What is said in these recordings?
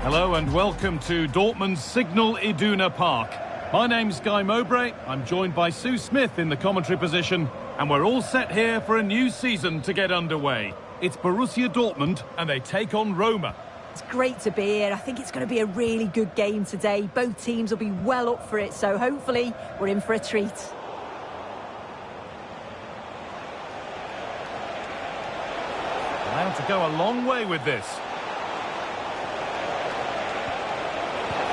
Hello and welcome to Dortmund's Signal Iduna Park. My name's Guy Mowbray. I'm joined by Sue Smith in the commentary position, and we're all set here for a new season to get underway. It's Borussia Dortmund, and they take on Roma. It's great to be here. I think it's going to be a really good game today. Both teams will be well up for it, so hopefully we're in for a treat. Allowed to go a long way with this.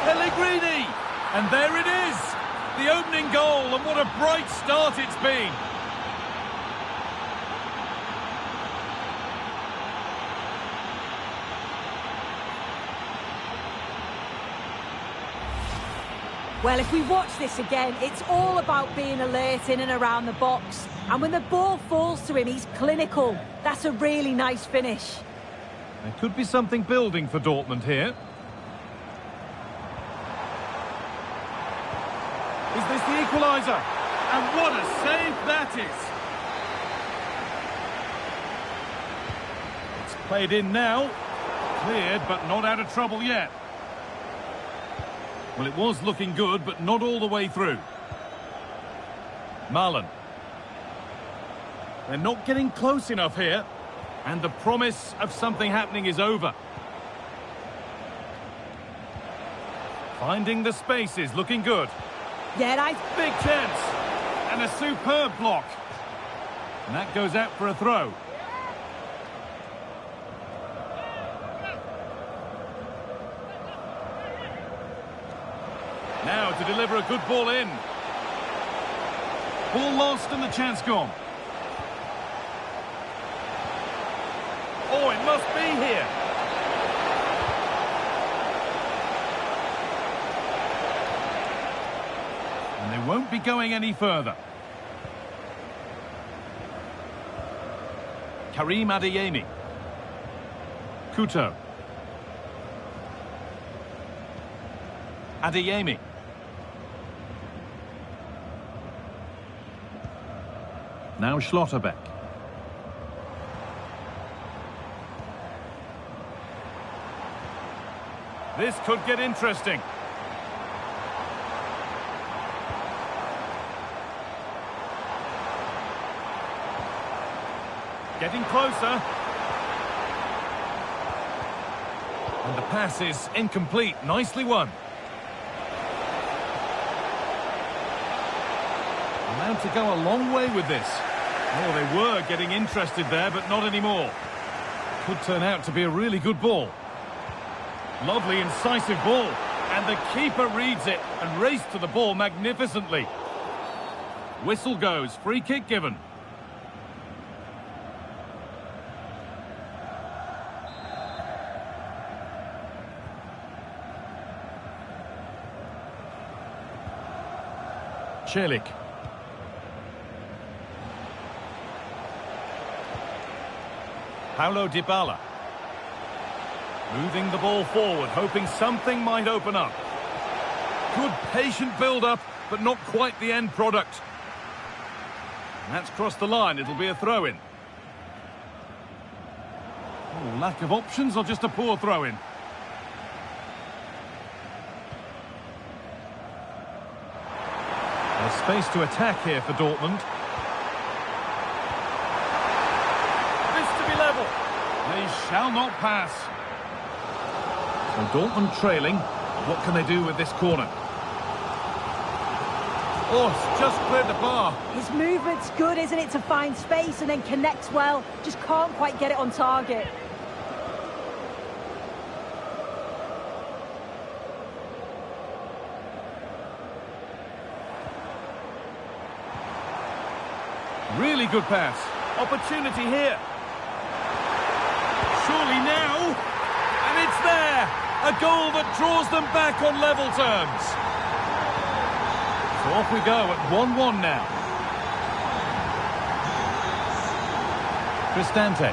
Pellegrini! And there it is! The opening goal, and what a bright start it's been! Well, if we watch this again, it's all about being alert in and around the box. And when the ball falls to him, he's clinical. That's a really nice finish. There could be something building for Dortmund here. Is this the equaliser? And what a save that is! It's played in now. Cleared, but not out of trouble yet. Well, it was looking good, but not all the way through. Marlon. They're not getting close enough here. And the promise of something happening is over. Finding the spaces, looking good. Yeah, big chance. And a superb block. And that goes out for a throw. Now to deliver a good ball in. Ball lost and the chance gone. Oh, it must be here. And they won't be going any further. Karim Adeyemi. Couto. Adeyemi. Now Schlotterbeck. This could get interesting. Getting closer. And the pass is incomplete. Nicely won. Allowed to go a long way with this. Oh, they were getting interested there, but not anymore. Could turn out to be a really good ball. Lovely, incisive ball. And the keeper reads it and raced to the ball magnificently. Whistle goes, free kick given. Celik. Paulo Dybala. Moving the ball forward, hoping something might open up. Good patient build-up, but not quite the end product. And that's crossed the line, it'll be a throw-in. Oh, lack of options or just a poor throw-in? There's space to attack here for Dortmund. This to be level. They shall not pass. So Dortmund trailing. What can they do with this corner? Oh, it's just cleared the bar. His movement's good, isn't it, to find space and then connects well. Just can't quite get it on target. Really good pass. Opportunity here. Surely now. And it's there. A goal that draws them back on level terms. So off we go at 1-1 now. Cristante.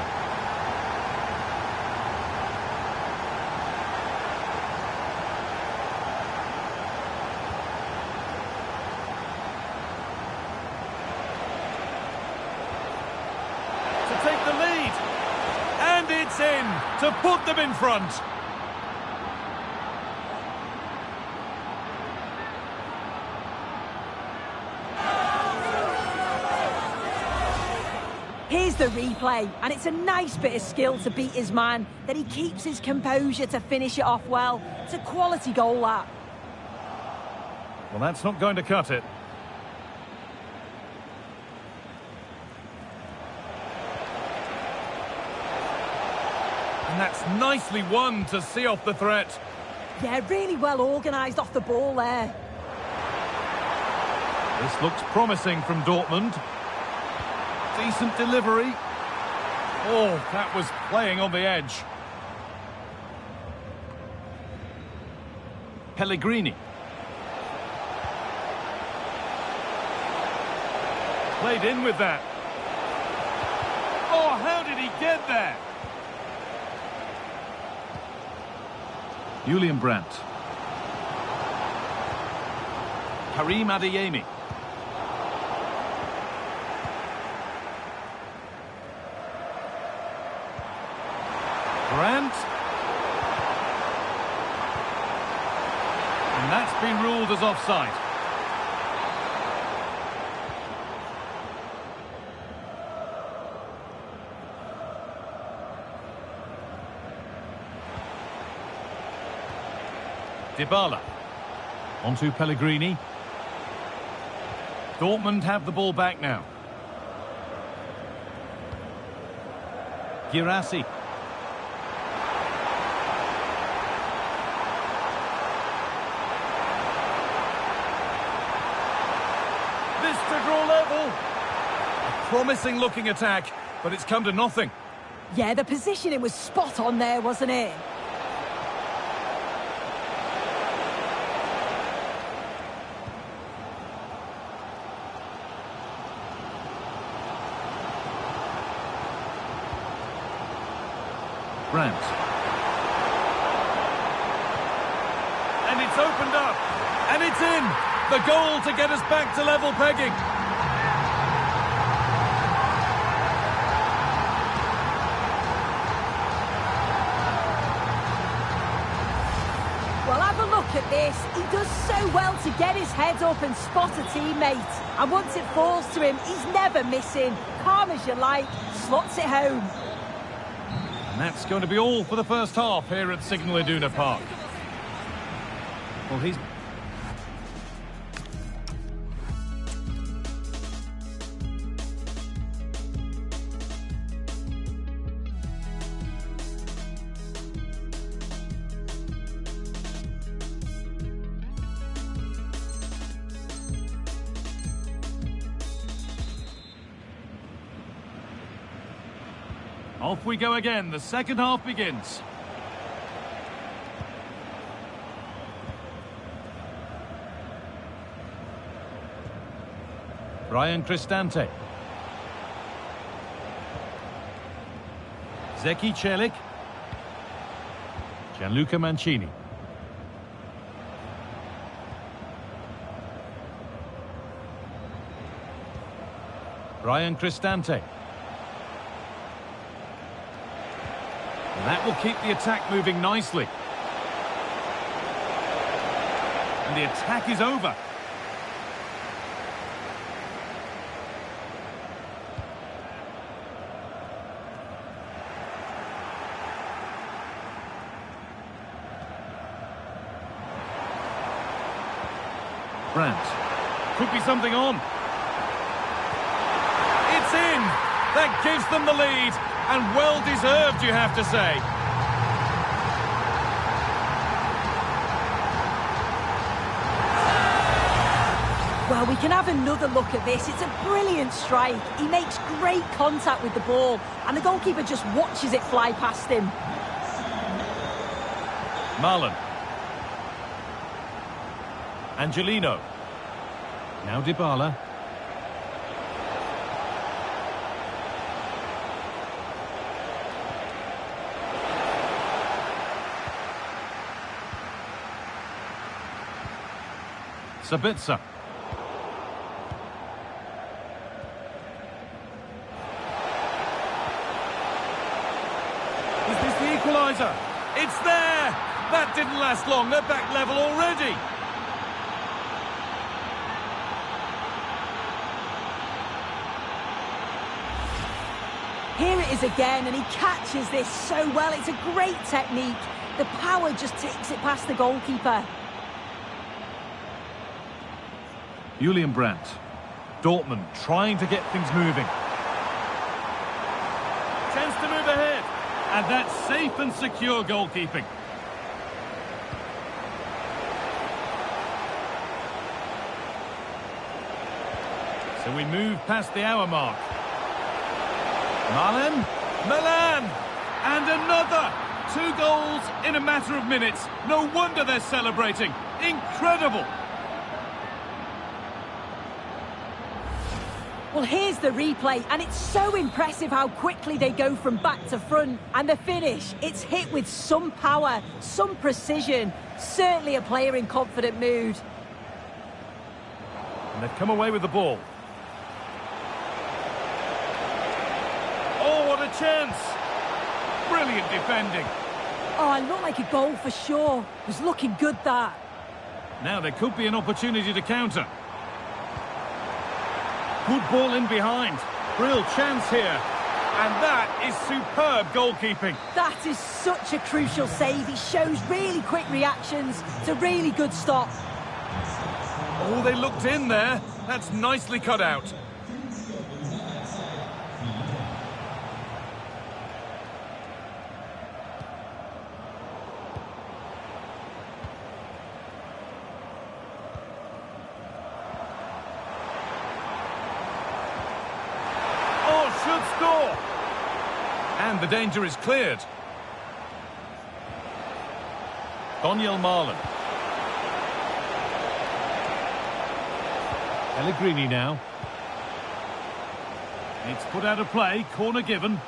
To take the lead. And it's in to put them in front. Here's the replay, and it's a nice bit of skill to beat his man, that he keeps his composure to finish it off well. It's a quality goal, that. Well, that's not going to cut it. And that's nicely won to see off the threat. Yeah, really well organised off the ball there. This looks promising from Dortmund. Decent delivery. Oh, that was playing on the edge. Pellegrini. Played in with that. Oh, how did he get there? Julian Brandt. Karim Adeyemi. Brandt. And that's been ruled as offside. Dybala. Onto Pellegrini. Dortmund have the ball back now. Girassi. This to draw level. A promising looking attack, but it's come to nothing. Yeah, the positioning was spot on there, wasn't it? Brandt. And it's opened up. And it's in. The goal to get us back to level pegging. Well, have a look at this. He does so well to get his head up and spot a teammate. And once it falls to him, he's never missing. Calm as you like, slots it home. And that's going to be all for the first half here at Signal Iduna Park. Well, he's... Off we go again. The second half begins. Brian Cristante. Zeki Celik. Gianluca Mancini. Brian Cristante. And that will keep the attack moving nicely. And the attack is over. Brandt. Could be something on. It's in. That gives them the lead. And well deserved, you have to say. Well, we can have another look at this. It's a brilliant strike. He makes great contact with the ball, and the goalkeeper just watches it fly past him. Marlon. Angelino. Now Dybala. Sabitzer. Is this the equaliser? It's there! That didn't last long. They're back level already. Here it is again, and he catches this so well. It's a great technique. The power just takes it past the goalkeeper. Julian Brandt. Dortmund trying to get things moving. Chance to move ahead. And that's safe and secure goalkeeping. So we move past the hour mark. Milan! And another! 2 goals in a matter of minutes. No wonder they're celebrating. Incredible! Well, here's the replay, and it's so impressive how quickly they go from back to front. And the finish, it's hit with some power, some precision. Certainly a player in confident mood. And they've come away with the ball. Oh, what a chance! Brilliant defending. Oh, it looked like a goal for sure. It was looking good, that. Now there could be an opportunity to counter. Good ball in behind. Real chance here. And that is superb goalkeeping. That is such a crucial save. He shows really quick reactions. It's a really good stop. Oh, they looked in there. That's nicely cut out. Should score. And the danger is cleared. Daniel Marlon. Pellegrini now. It's put out of play, corner given.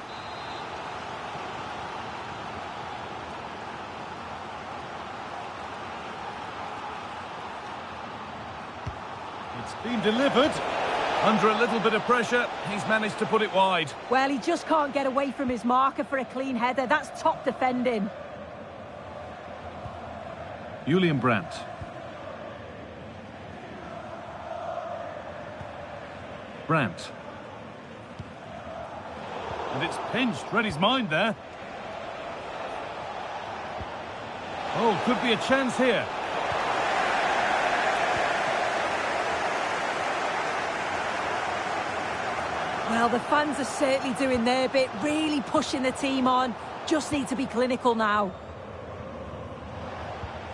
It's been delivered. Under a little bit of pressure, he's managed to put it wide. Well, he just can't get away from his marker for a clean header. That's top defending. Julian Brandt. Brandt. And it's pinched. Read his mind there. Oh, could be a chance here. Well, the fans are certainly doing their bit, really pushing the team on. Just need to be clinical now.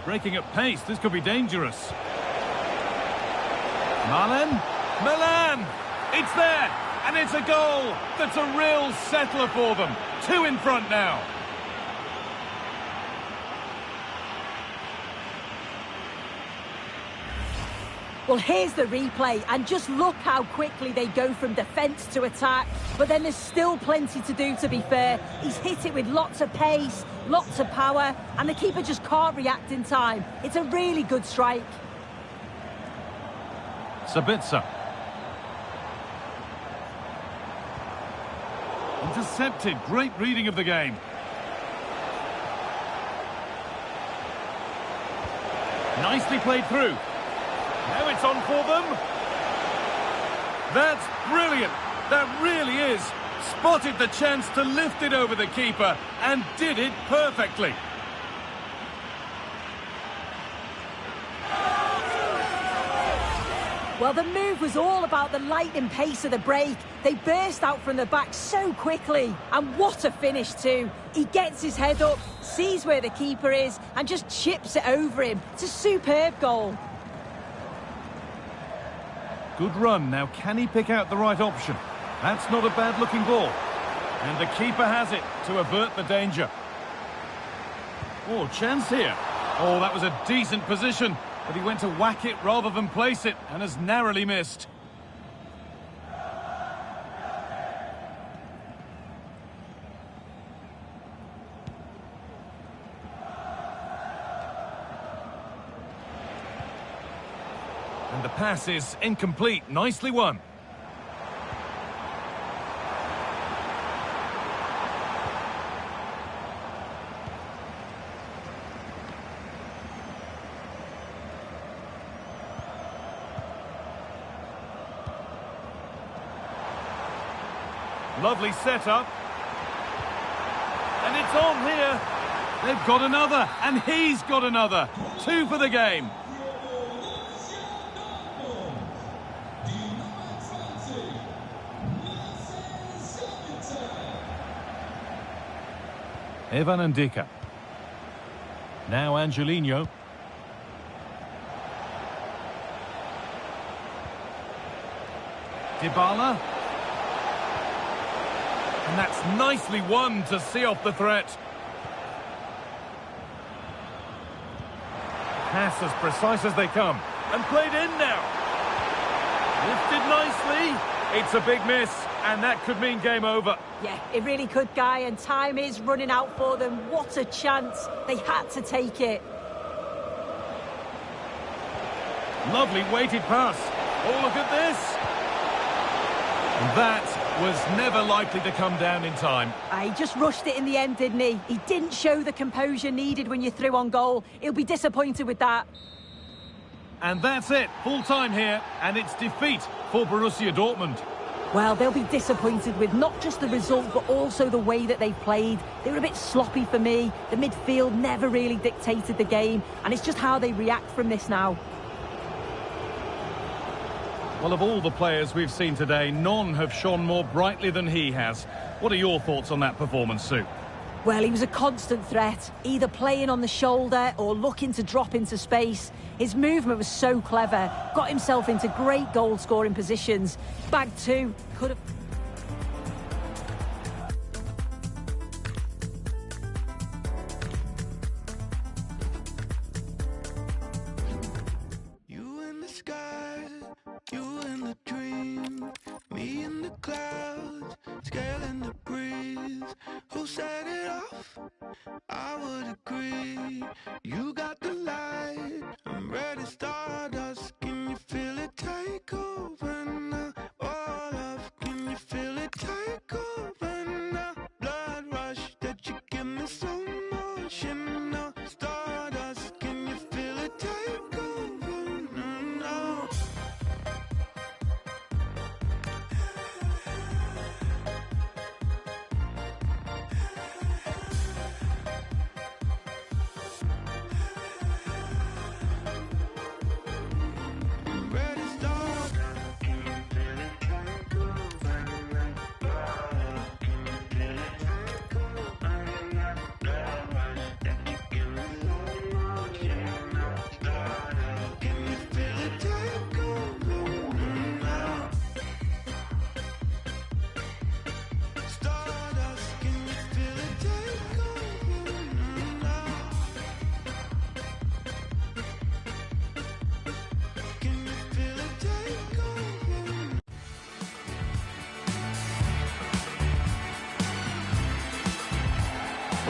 Breaking at pace, this could be dangerous. Milan! It's there! And it's a goal! That's a real settler for them. 2 in front now. Well, here's the replay, and just look how quickly they go from defence to attack. But then there's still plenty to do, to be fair. He's hit it with lots of pace, lots of power, and the keeper just can't react in time. It's a really good strike. Sabitzer. Intercepted. Great reading of the game. Nicely played through. Now it's on for them. That's brilliant. That really is. Spotted the chance to lift it over the keeper and did it perfectly. Well, the move was all about the lightning pace of the break. They burst out from the back so quickly. And what a finish too. He gets his head up, sees where the keeper is, and just chips it over him. It's a superb goal. Good run. Now, can he pick out the right option? That's not a bad-looking ball. And the keeper has it to avert the danger. Oh, chance here. Oh, that was a decent position. But he went to whack it rather than place it and has narrowly missed. And the pass is incomplete. Nicely won. Lovely setup. And it's on here. They've got another, and he's got another. 2 for the game. Evan Ndika. Now Angelino. Dybala. And that's nicely won to see off the threat. Pass as precise as they come. And played in now. Lifted nicely. It's a big miss, and that could mean game over. Yeah, it really could, Guy, and time is running out for them. What a chance. They had to take it. Lovely weighted pass. Oh, look at this. And that was never likely to come down in time. He just rushed it in the end, didn't he? He didn't show the composure needed when you're through on goal. He'll be disappointed with that. And that's it. Full time here, and it's defeat for Borussia Dortmund. Well, they'll be disappointed with not just the result, but also the way that they've played. They were a bit sloppy for me. The midfield never really dictated the game, and it's just how they react from this now. Well, of all the players we've seen today, none have shone more brightly than he has. What are your thoughts on that performance, Sue? Well, he was a constant threat, either playing on the shoulder or looking to drop into space. His movement was so clever, got himself into great goal-scoring positions. Bagged 2, could have... You in the sky, you in the dream, me in the clouds, scaling the breeze. Who set it off? I would agree. You got the light, I'm ready, stardust. Can you feel it take over now? All of, can you feel it take over now? Blood rush that you give me so much, and now stardust. Can you feel it take over now? Ready, start. Can you feel it take over now? Can you feel it take over now? Blood rush that you give me so much, and now stardust. Can you feel it take over now? Stardust, can you feel it take over now? Can you feel it take over?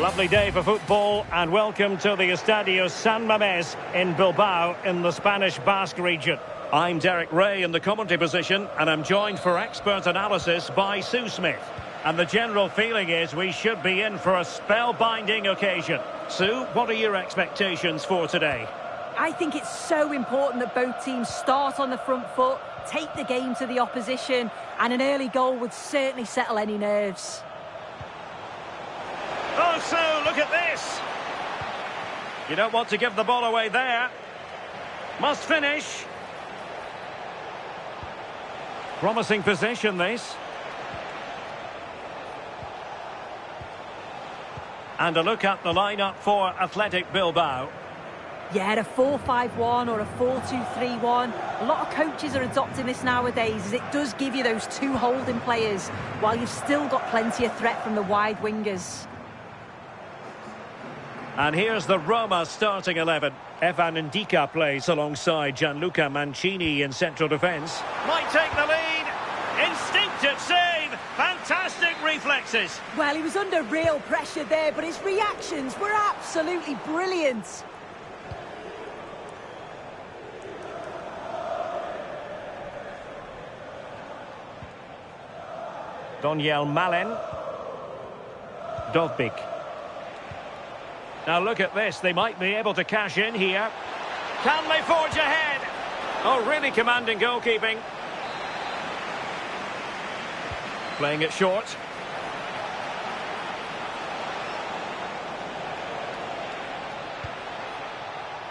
Lovely day for football, and welcome to the Estadio San Mamés in Bilbao in the Spanish Basque region. I'm Derek Ray in the commentary position, and I'm joined for expert analysis by Sue Smith. And the general feeling is we should be in for a spellbinding occasion. Sue, what are your expectations for today? I think it's so important that both teams start on the front foot, take the game to the opposition, and an early goal would certainly settle any nerves. Oh, Sue, look at this! You don't want to give the ball away there. Must finish. Promising position, this. And a look at the lineup for Athletic Bilbao. Yeah, a 4-5-1 or a 4-2-3-1. A lot of coaches are adopting this nowadays, as it does give you those 2 holding players, while you've still got plenty of threat from the wide wingers. And here's the Roma starting 11. Evan Ndika plays alongside Gianluca Mancini in central defence. Might take the lead. Instinctive save. Fantastic reflexes. Well, he was under real pressure there, but his reactions were absolutely brilliant. Doniel Malen. Dovbik. Now look at this, they might be able to cash in here. Can they forge ahead? Oh, really commanding goalkeeping. Playing it short.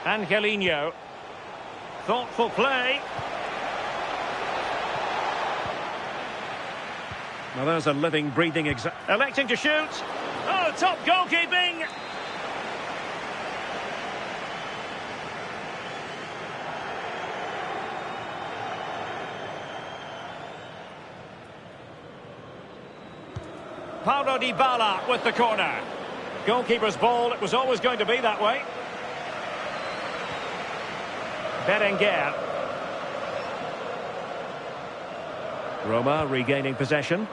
Angelino. Thoughtful play. Well, there's a living, breathing electing to shoot. Oh, top goalkeeping. Paulo Dybala with the corner. Goalkeeper's ball, it was always going to be that way. Berenguer. Roma regaining possession.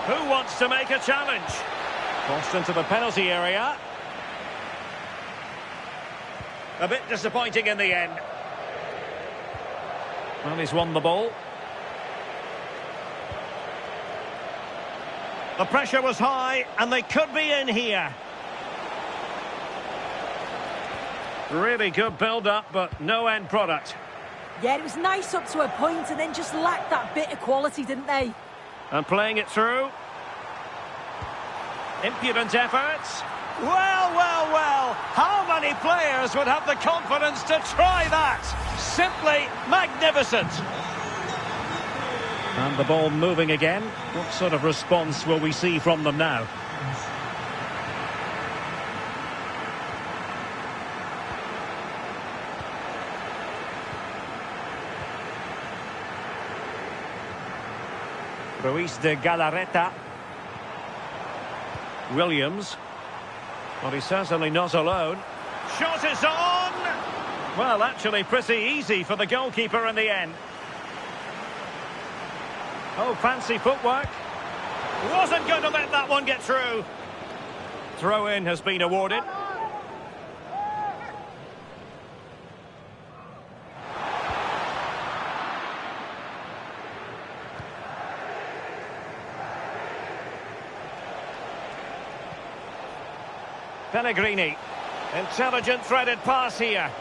Who wants to make a challenge? Crossed into the penalty area. A bit disappointing in the end. Well, he's won the ball. The pressure was high, and they could be in here. Really good build-up, but no end product. Yeah, it was nice up to a point, and then just lacked that bit of quality, didn't they? And playing it through. Impudent efforts. Well, well, well. How many players would have the confidence to try that? Simply magnificent. And the ball moving again. What sort of response will we see from them now? Ruiz de Galarreta. Williams. Well, he's certainly not alone. Shot is on! Well, actually pretty easy for the goalkeeper in the end. Oh, fancy footwork. Wasn't going to let that one get through. Throw-in has been awarded. Pellegrini. Intelligent threaded pass here.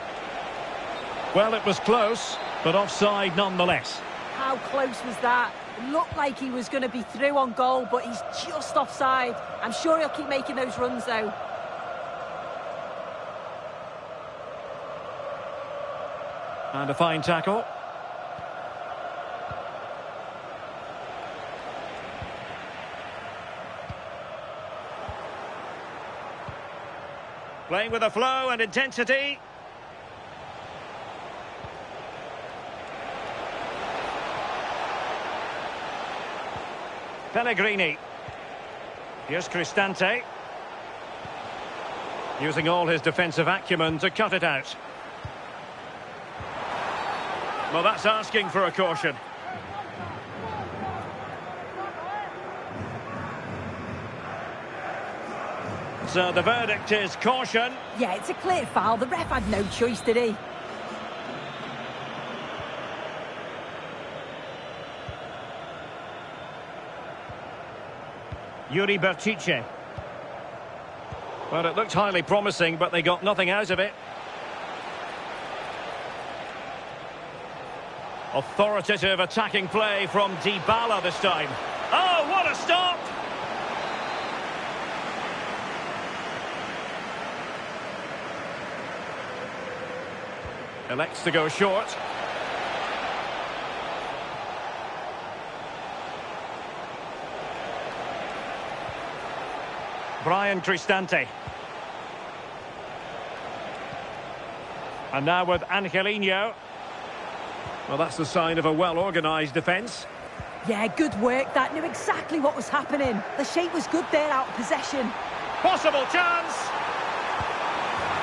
Well, it was close, but offside nonetheless. How close was that? It looked like he was going to be through on goal, but he's just offside. I'm sure he'll keep making those runs, though. And a fine tackle. Playing with a flow and intensity. Pellegrini. Here's Cristante. Using all his defensive acumen to cut it out. Well, that's asking for a caution. So the verdict is caution. Yeah, it's a clear foul. The ref had no choice, did he? Yuri Berchiche. Well, it looked highly promising, but they got nothing out of it. Authoritative attacking play from Dybala this time. Oh, what a stop! Elects to go short. Brian Cristante. And now with Angelino. Well, that's the sign of a well-organised defence. Yeah, good work. That knew exactly what was happening. The shape was good there out of possession. Possible chance.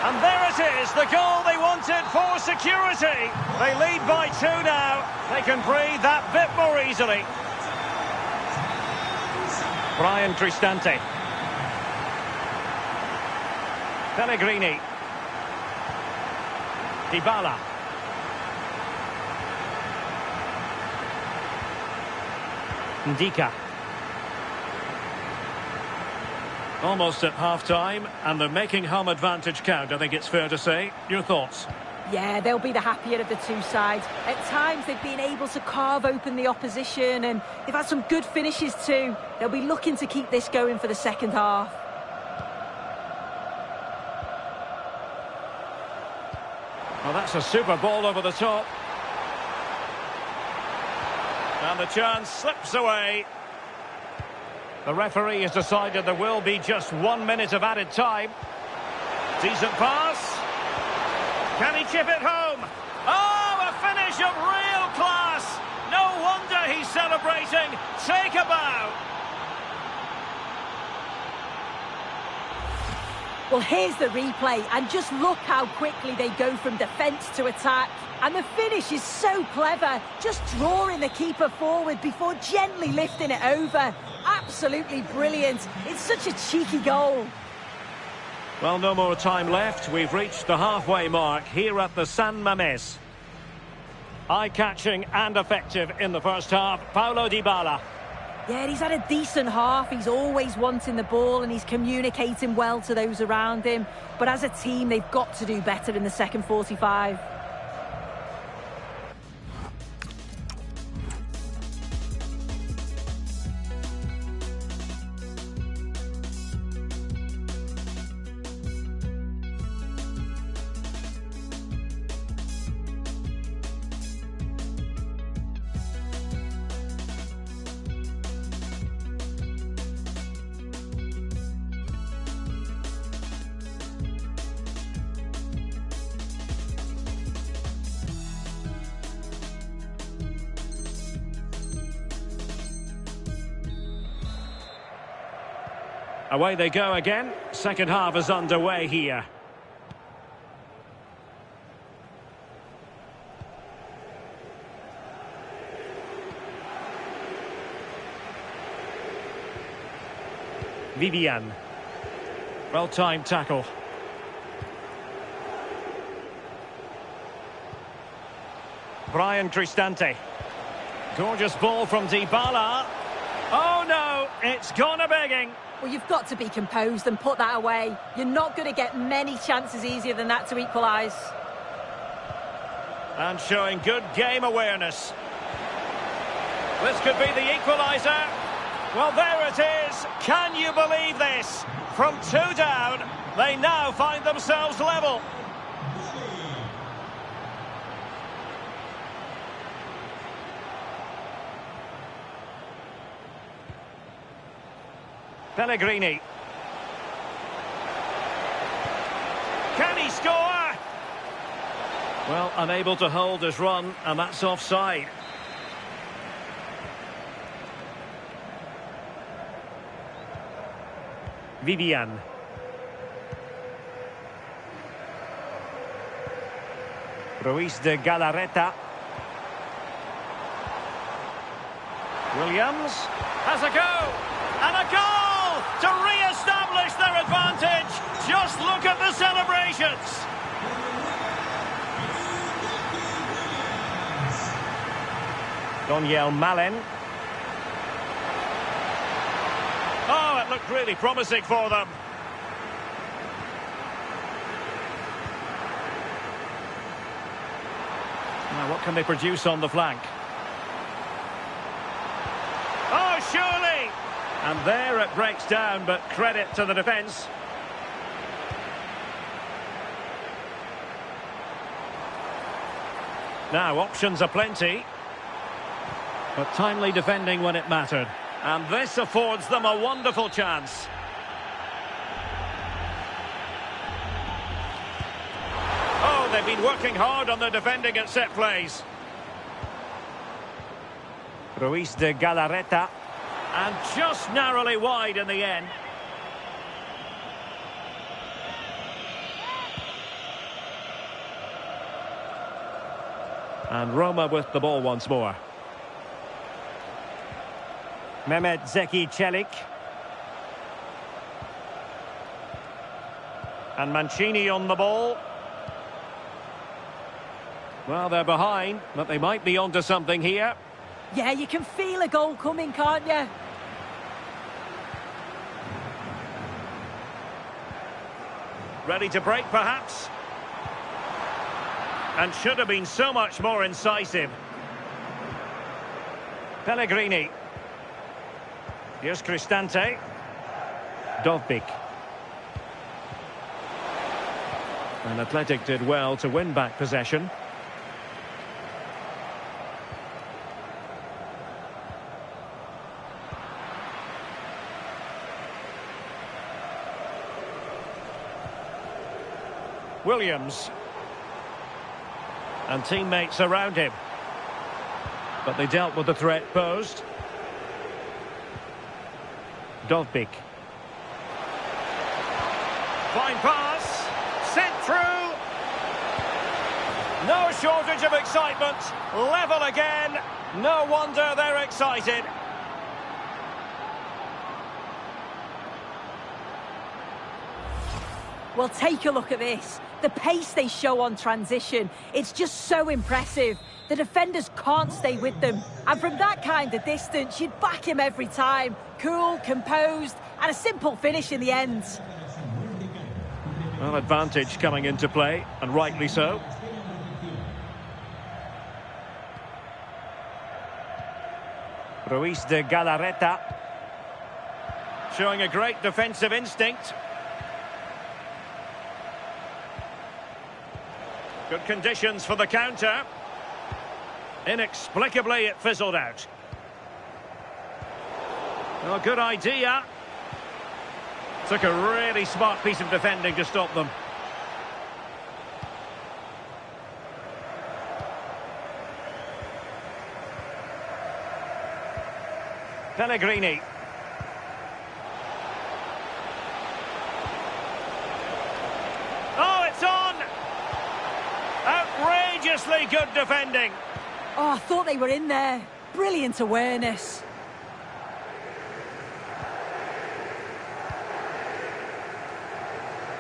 And there it is, the goal they wanted for security. They lead by 2 now. They can breathe that bit more easily. Brian Cristante. Pellegrini. Dybala. Ndika. Almost at half-time, and they're making home advantage count, I think it's fair to say. Your thoughts? Yeah, they'll be the happier of the two sides. At times, they've been able to carve open the opposition, and they've had some good finishes too. They'll be looking to keep this going for the second half. Well, that's a super ball over the top. And the chance slips away. The referee has decided there will be just 1 minute of added time. Decent pass. Can he chip it home? Oh, a finish of real class. No wonder he's celebrating. Take a bow. Well, here's the replay, and just look how quickly they go from defence to attack. And the finish is so clever, just drawing the keeper forward before gently lifting it over. Absolutely brilliant. It's such a cheeky goal. Well, no more time left. We've reached the halfway mark here at the San Mamés. Eye-catching and effective in the first half. Paulo Dybala. Yeah, he's had a decent half. He's always wanting the ball and he's communicating well to those around him. But as a team, they've got to do better in the second 45. Away they go again. Second half is underway here. Vivian. Well-timed tackle. Brian Cristante. Gorgeous ball from Dybala. Oh no, it's gone a-begging. Well, you've got to be composed and put that away. You're not going to get many chances easier than that to equalise. And showing good game awareness. This could be the equaliser. Well, there it is. Can you believe this? From 2 down, they now find themselves level. Pellegrini. Can he score? Well, unable to hold his run, and that's offside. Vivian. Ruiz de Galarreta. Williams has a go, and a goal! To re-establish their advantage. Just look at the celebrations. Daniel Malen. Oh, it looked really promising for them. Now, what can they produce on the flank? Oh, surely! And there it breaks down, but credit to the defence. Now, options are plenty. But timely defending when it mattered. And this affords them a wonderful chance. Oh, they've been working hard on their defending at set plays. Ruiz de Galarreta. And just narrowly wide in the end. And Roma with the ball once more. Mehmet Zeki Çelik. And Mancini on the ball. Well, they're behind, but they might be onto something here. Yeah, you can feel a goal coming, can't you? Ready to break, perhaps? And should have been so much more incisive. Pellegrini. Here's Cristante. Dovbyk. And Athletic did well to win back possession. Williams. And teammates around him. But they dealt with the threat posed. Dovbyk. Fine pass. Sent through. No shortage of excitement. Level again. No wonder they're excited. Well, take a look at this. The pace they show on transition, it's just so impressive. The defenders can't stay with them. And from that kind of distance, you'd back him every time. Cool, composed, and a simple finish in the end. Well, advantage coming into play, and rightly so. Ruiz de Galarreta. Showing a great defensive instinct. Good conditions for the counter. Inexplicably, it fizzled out. Well, good idea. Took a really smart piece of defending to stop them. Pellegrini. Oh, it's on! Outrageously good defending. Oh, I thought they were in there. Brilliant awareness.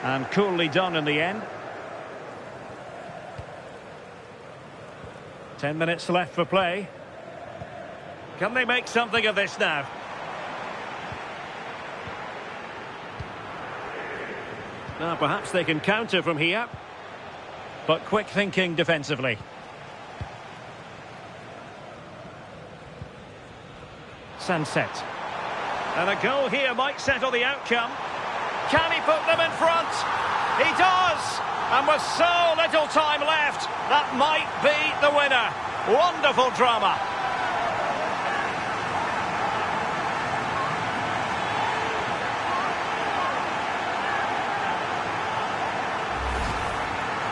And coolly done in the end. 10 minutes left for play. Can they make something of this now? Now, perhaps they can counter from here. But quick thinking defensively. Sunset. And a goal here might settle the outcome. Can he put them in front? He does! And with so little time left, that might be the winner. Wonderful drama.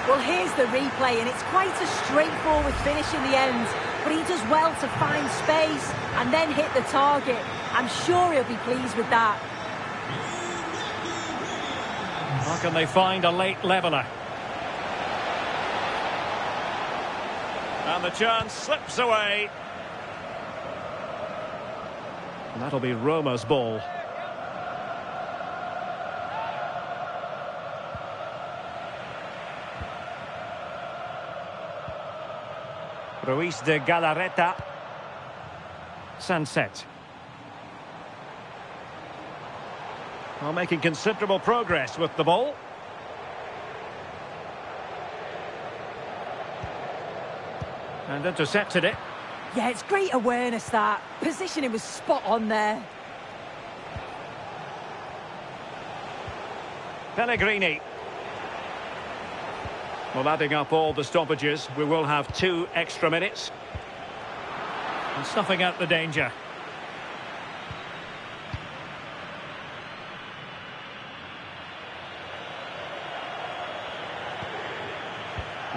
Well, here's the replay, and it's quite a straightforward finish in the end. But he does well to find space and then hit the target. I'm sure he'll be pleased with that. How can they find a late leveller? And the chance slips away. And that'll be Roma's ball. Ruiz de Galarreta. Sunset. Well, making considerable progress with the ball. And intercepted it. Yeah, it's great awareness, that. Positioning was spot on there. Pellegrini. Well, adding up all the stoppages, we will have 2 extra minutes. And snuffing out the danger.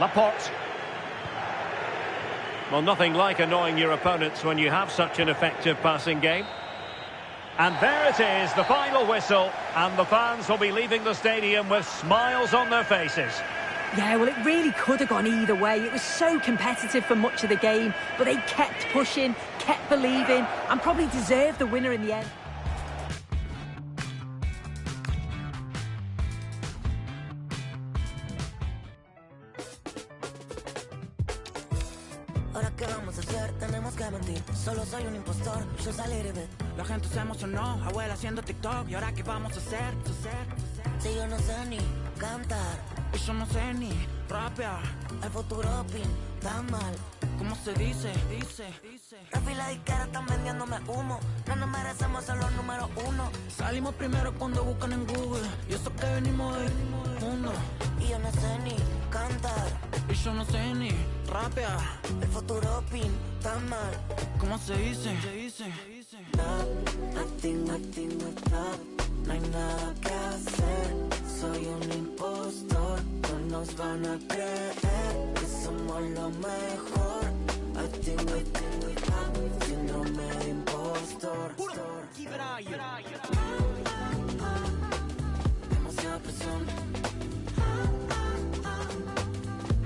Laporte. Well, nothing like annoying your opponents when you have such an effective passing game. And there it is, the final whistle. And the fans will be leaving the stadium with smiles on their faces. Yeah, well, it really could have gone either way. It was so competitive for much of the game, but they kept pushing, kept believing, and probably deserved the winner in the end. Ahora qué vamos a hacer, tenemos que mentir. Solo soy un impostor, yo saliré de. La gente se emocionó, abuela haciendo TikTok. ¿Y ahora qué vamos a hacer? Si yo no sé ni cantar. Y yo no sé ni rapea. El futuro pinta mal. ¿Cómo se dice? Rafi y la disquera están vendiéndome humo. No nos merecemos ser los número uno. Salimos primero cuando buscan en Google. Y eso que venimos del mundo. Y yo no sé ni cantar. Y yo no sé ni rapea. El futuro pinta mal. ¿Cómo se dice? Nothing, no hay nada que hacer. Soy un impostor. No nos van a creer que somos lo mejor. Síndrome de impostor. Demasiada presión.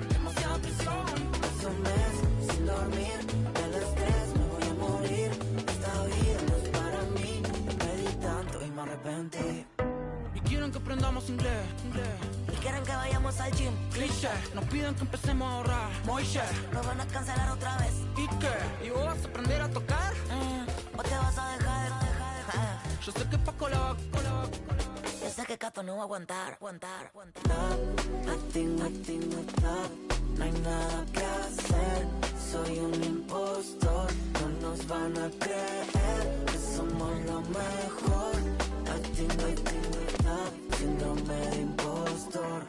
Demasiada presión. Hace un mes sin dormir. Del estrés me voy a morir. Esta vida no es para mí. Pedí tanto y me arrepentí. Y quieren que aprendamos inglés. Y quieren que vayamos al gym. Cliché. Nos piden que empecemos a ahorrar. Moishe. Nos van a cancelar otra vez. ¿Y qué? ¿Y vos vas a aprender a tocar? ¿O te vas a dejar? Yo sé que Paco la va. Yo sé que Cato no va a aguantar. Nothing, no hay nada que hacer. Soy un impostor. No nos van a creer que somos lo mejor. Síndrome de impostor.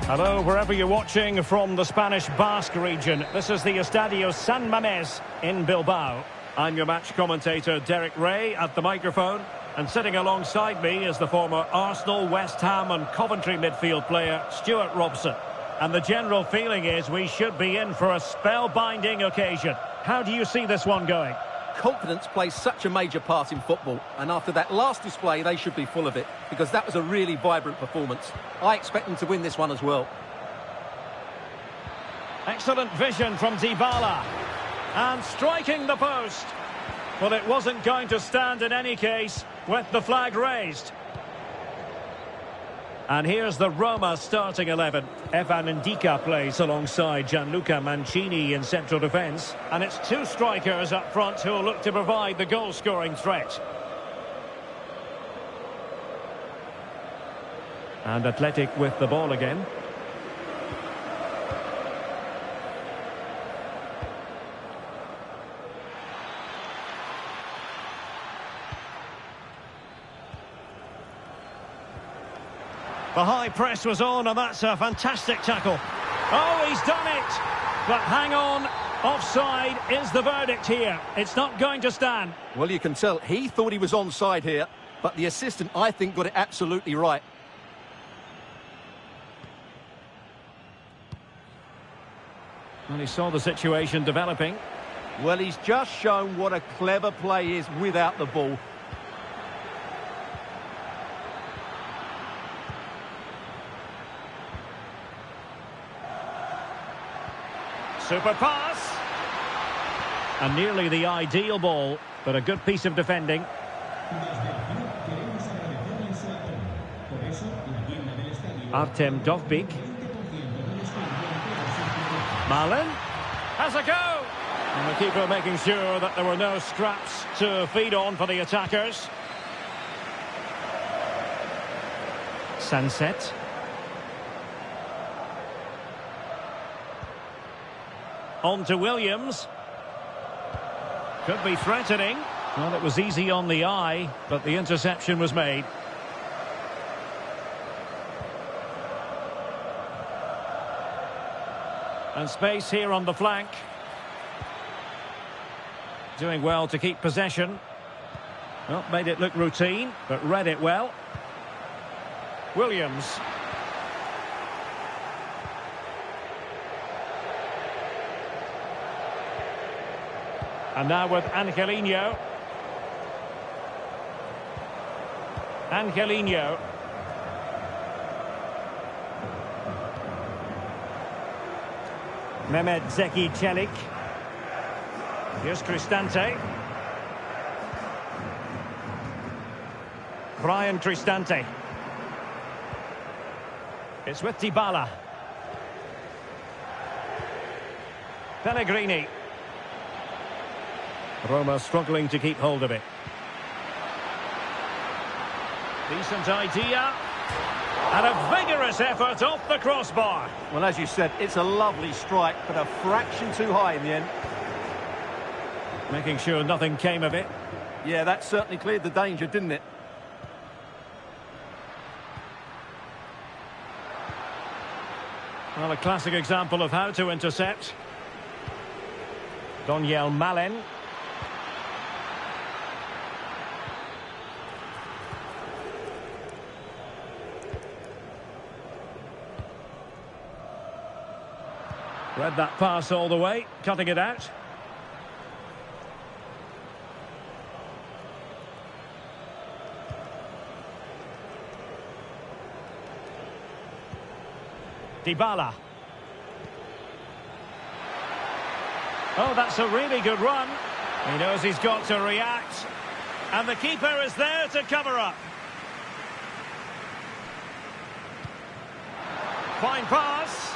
Hello, wherever you're watching from the Spanish Basque region. This is the Estadio San Mamés in Bilbao. I'm your match commentator, Derek Ray, at the microphone. And sitting alongside me is the former Arsenal, West Ham and Coventry midfield player, Stuart Robson. And the general feeling is we should be in for a spellbinding occasion. How do you see this one going? Confidence plays such a major part in football, and after that last display they should be full of it, because that was a really vibrant performance. I expect them to win this one as well. Excellent vision from Dybala, and striking the post. Well, it wasn't going to stand in any case with the flag raised. And here's the Roma starting 11. Evan Ndika plays alongside Gianluca Mancini in central defence. And it's two strikers up front who will look to provide the goal-scoring threat. And Athletic with the ball again. The high press was on, and that's a fantastic tackle. Oh, he's done it! But hang on, offside is the verdict here. It's not going to stand. Well, you can tell he thought he was onside here, but the assistant, I think, got it absolutely right. Well, he saw the situation developing. Well, he's just shown what a clever play is without the ball. Super pass. And nearly the ideal ball, but a good piece of defending. Artem Dovbyk. Malen has a go. And the keeper making sure that there were no scraps to feed on for the attackers. Sunset. On to Williams. Could be threatening. Well, it was easy on the eye, but the interception was made. And space here on the flank. Doing well to keep possession. Well, made it look routine, but read it well. Williams. And now with Angelino. Angelino. Mehmet Zeki Çelik. Here's Cristante. Brian Cristante. It's with Dybala. Roma struggling to keep hold of it. Decent idea. And a vigorous effort off the crossbar. Well, as you said, it's a lovely strike, but a fraction too high in the end. Making sure nothing came of it. Yeah, that certainly cleared the danger, didn't it? Well, a classic example of how to intercept. Daniel Malen. Read that pass all the way, cutting it out. Dybala. Oh, that's a really good run. He knows he's got to react. And the keeper is there to cover up. Fine pass.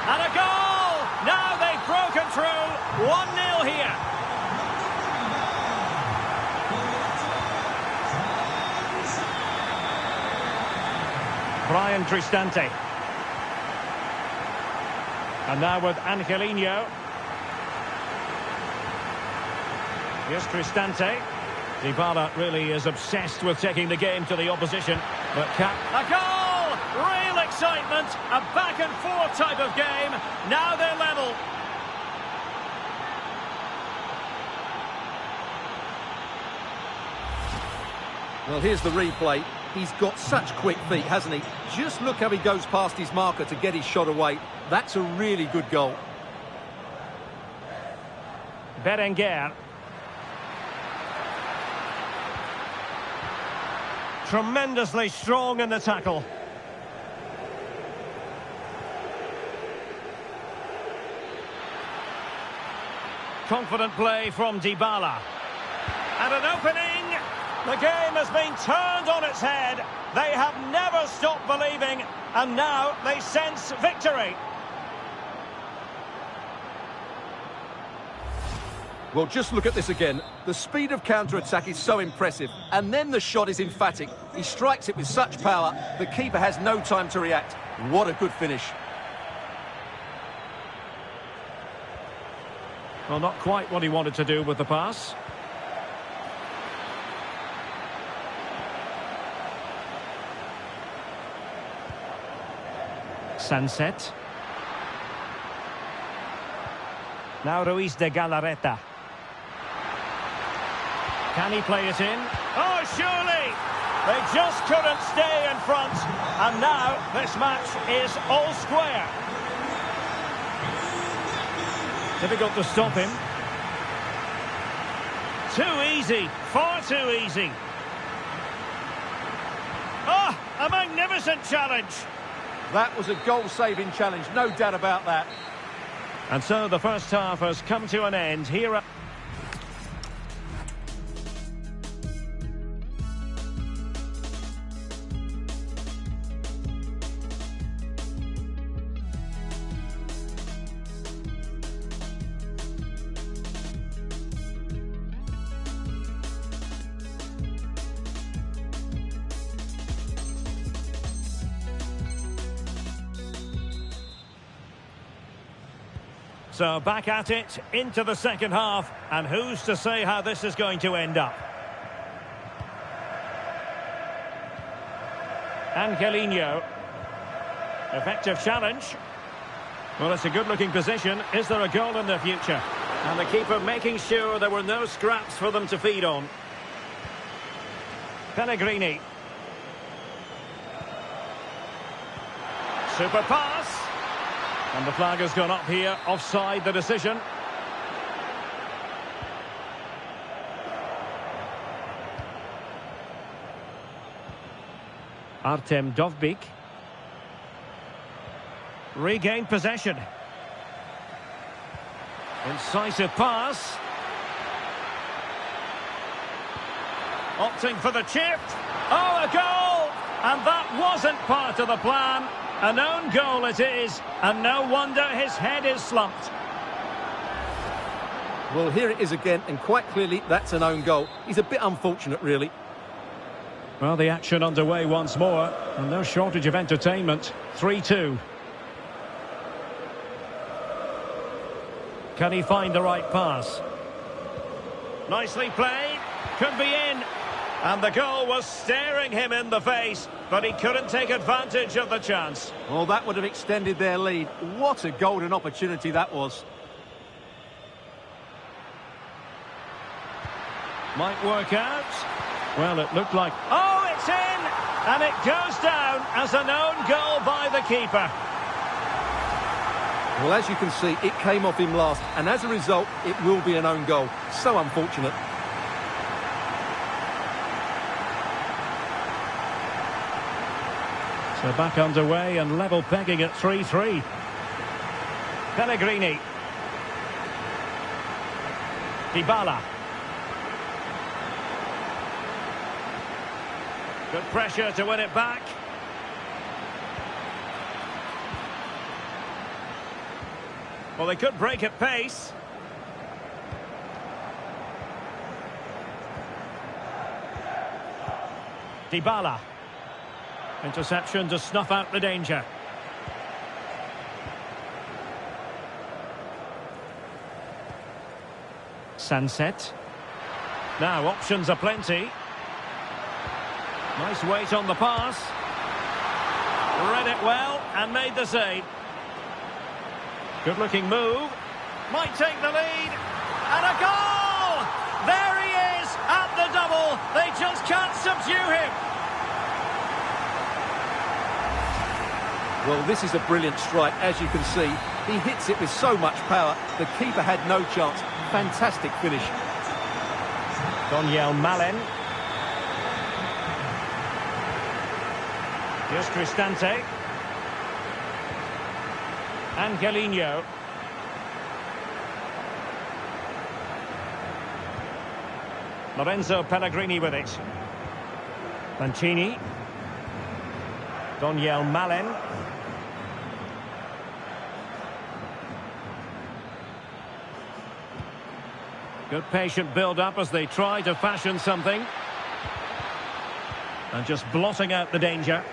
And a goal! Now they've broken through. 1-0 here. Brian Cristante. And now with Angelino. Here's Cristante. Dybala really is obsessed with taking the game to the opposition. But a goal! Real excitement. A back and forth type of game. Now they're level. Well, here's the replay. He's got such quick feet, hasn't he? Just look how he goes past his marker to get his shot away. That's a really good goal. Berenguer. Tremendously strong in the tackle. Confident play from Dybala. And an opening. The game has been turned on its head. They have never stopped believing, and now they sense victory. Well, just look at this again. The speed of counter-attack is so impressive, and then the shot is emphatic. He strikes it with such power, the keeper has no time to react. What a good finish. Well, not quite what he wanted to do with the pass. Sunset. Now Ruiz de Galarreta. Can he play it in? Oh, surely! They just couldn't stay in front. And now this match is all square. Difficult to stop him. Too easy. Far too easy. Ah, a magnificent challenge. That was a goal-saving challenge, no doubt about that. And so the first half has come to an end here. So back at it, into the second half, and who's to say how this is going to end up? Angelino. Effective challenge. Well, it's a good-looking position. Is there a goal in the future? And the keeper making sure there were no scraps for them to feed on. Pellegrini. Super pass. And the flag has gone up here, offside the decision. Artem Dovbyk. Regained possession. Incisive pass. Opting for the chip. Oh, a goal! And that wasn't part of the plan. An own goal it is, and no wonder his head is slumped. Well, here it is again, and quite clearly that's an own goal. He's a bit unfortunate, really. Well, the action underway once more, and no shortage of entertainment. 3-2. Can he find the right pass? Nicely played. Could be in. And the goal was staring him in the face, but he couldn't take advantage of the chance. Well, that would have extended their lead. What a golden opportunity that was. Might work out. Well, it looked like... Oh, it's in! And it goes down as an own goal by the keeper. Well, as you can see, it came off him last, and as a result, it will be an own goal. So unfortunate. So back underway and level pegging at 3-3. Pellegrini. Dybala. Good pressure to win it back. Well, they could break at pace. Dybala. Interception to snuff out the danger. Sunset. Now options are plenty. Nice weight on the pass. Read it well and made the save. Good looking move. Might take the lead. And a goal! There he is at the double. They just can't subdue him. Well, this is a brilliant strike, as you can see. He hits it with so much power. The keeper had no chance. Fantastic finish. Daniel Malen. Here's Cristante. Angelino. Lorenzo Pellegrini with it. Mancini. Daniel Malen. Good patient build-up as they try to fashion something. And just blotting out the danger.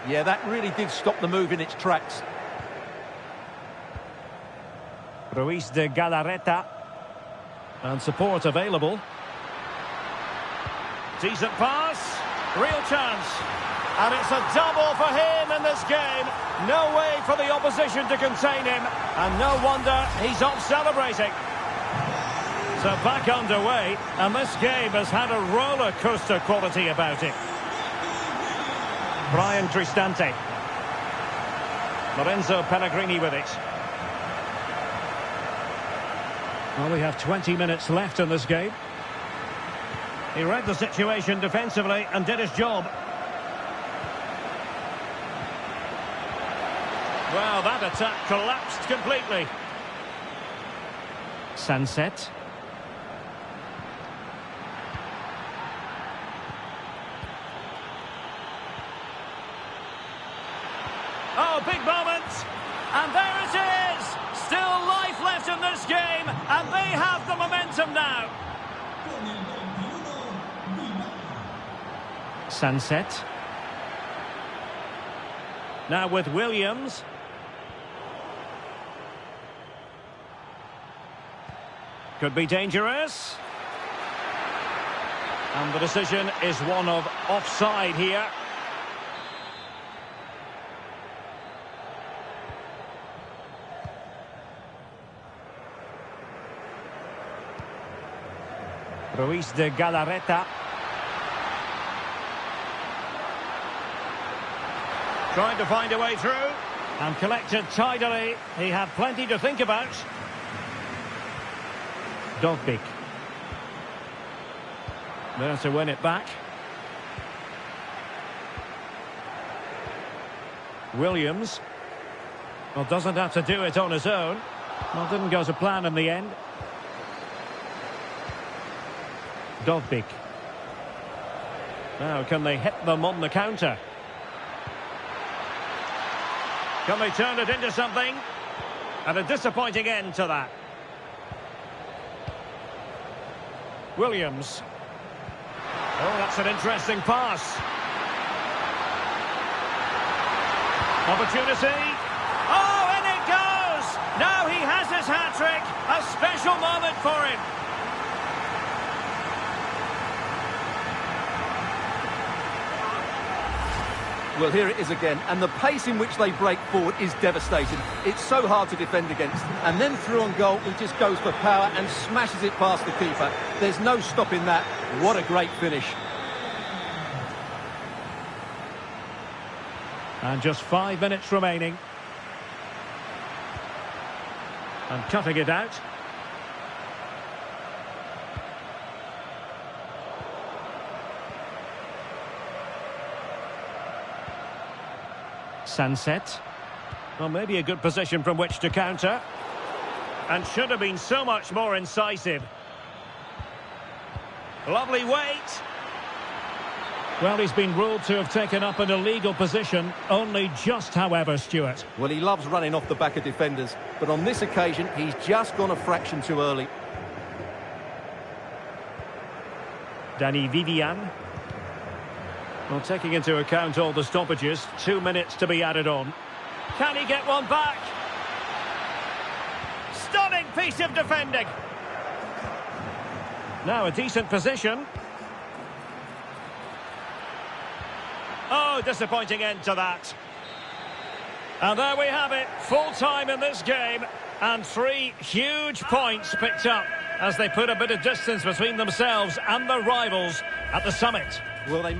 Yeah, that really did stop the move in its tracks. Ruiz de Galarreta. And support available. Decent pass. Real chance. And it's a double for him in this game. No way for the opposition to contain him. And no wonder he's off celebrating. So back underway, and this game has had a roller coaster quality about it. Brian Cristante. Lorenzo Pellegrini with it. Well, we have 20 minutes left in this game. He read the situation defensively and did his job. Well, that attack collapsed completely. Sunset. Oh, big moment. And there it is. Still life left in this game. And they have the momentum now. Sunset. Now with Williams. Could be dangerous. And the decision is one of offside here. Ruiz de Galarreta. Trying to find a way through. And collected tidily. He had plenty to think about. Dogbik. There to win it back. Williams. Well, doesn't have to do it on his own. Well, didn't go to plan in the end. Dogbik. Now, can they hit them on the counter? Can they turn it into something? And a disappointing end to that. Williams. Oh, that's an interesting pass. Opportunity. Oh, and it goes! Now he has his hat-trick. A special moment for him. Well, here it is again, and the pace in which they break forward is devastating. It's so hard to defend against. And then through on goal, he just goes for power and smashes it past the keeper. There's no stopping that. What a great finish. And just 5 minutes remaining. And cutting it out. Sunset. Well, maybe a good position from which to counter. And should have been so much more incisive. Lovely weight. Well, he's been ruled to have taken up an illegal position. Only just, however, Stuart. Well, he loves running off the back of defenders, but on this occasion, he's just gone a fraction too early. Danny Vivian. Well, taking into account all the stoppages, 2 minutes to be added on. Can he get one back? Stunning piece of defending. Now a decent position. Oh, disappointing end to that. And there we have it, full time in this game. And 3 huge points picked up as they put a bit of distance between themselves and their rivals at the summit. Well, they...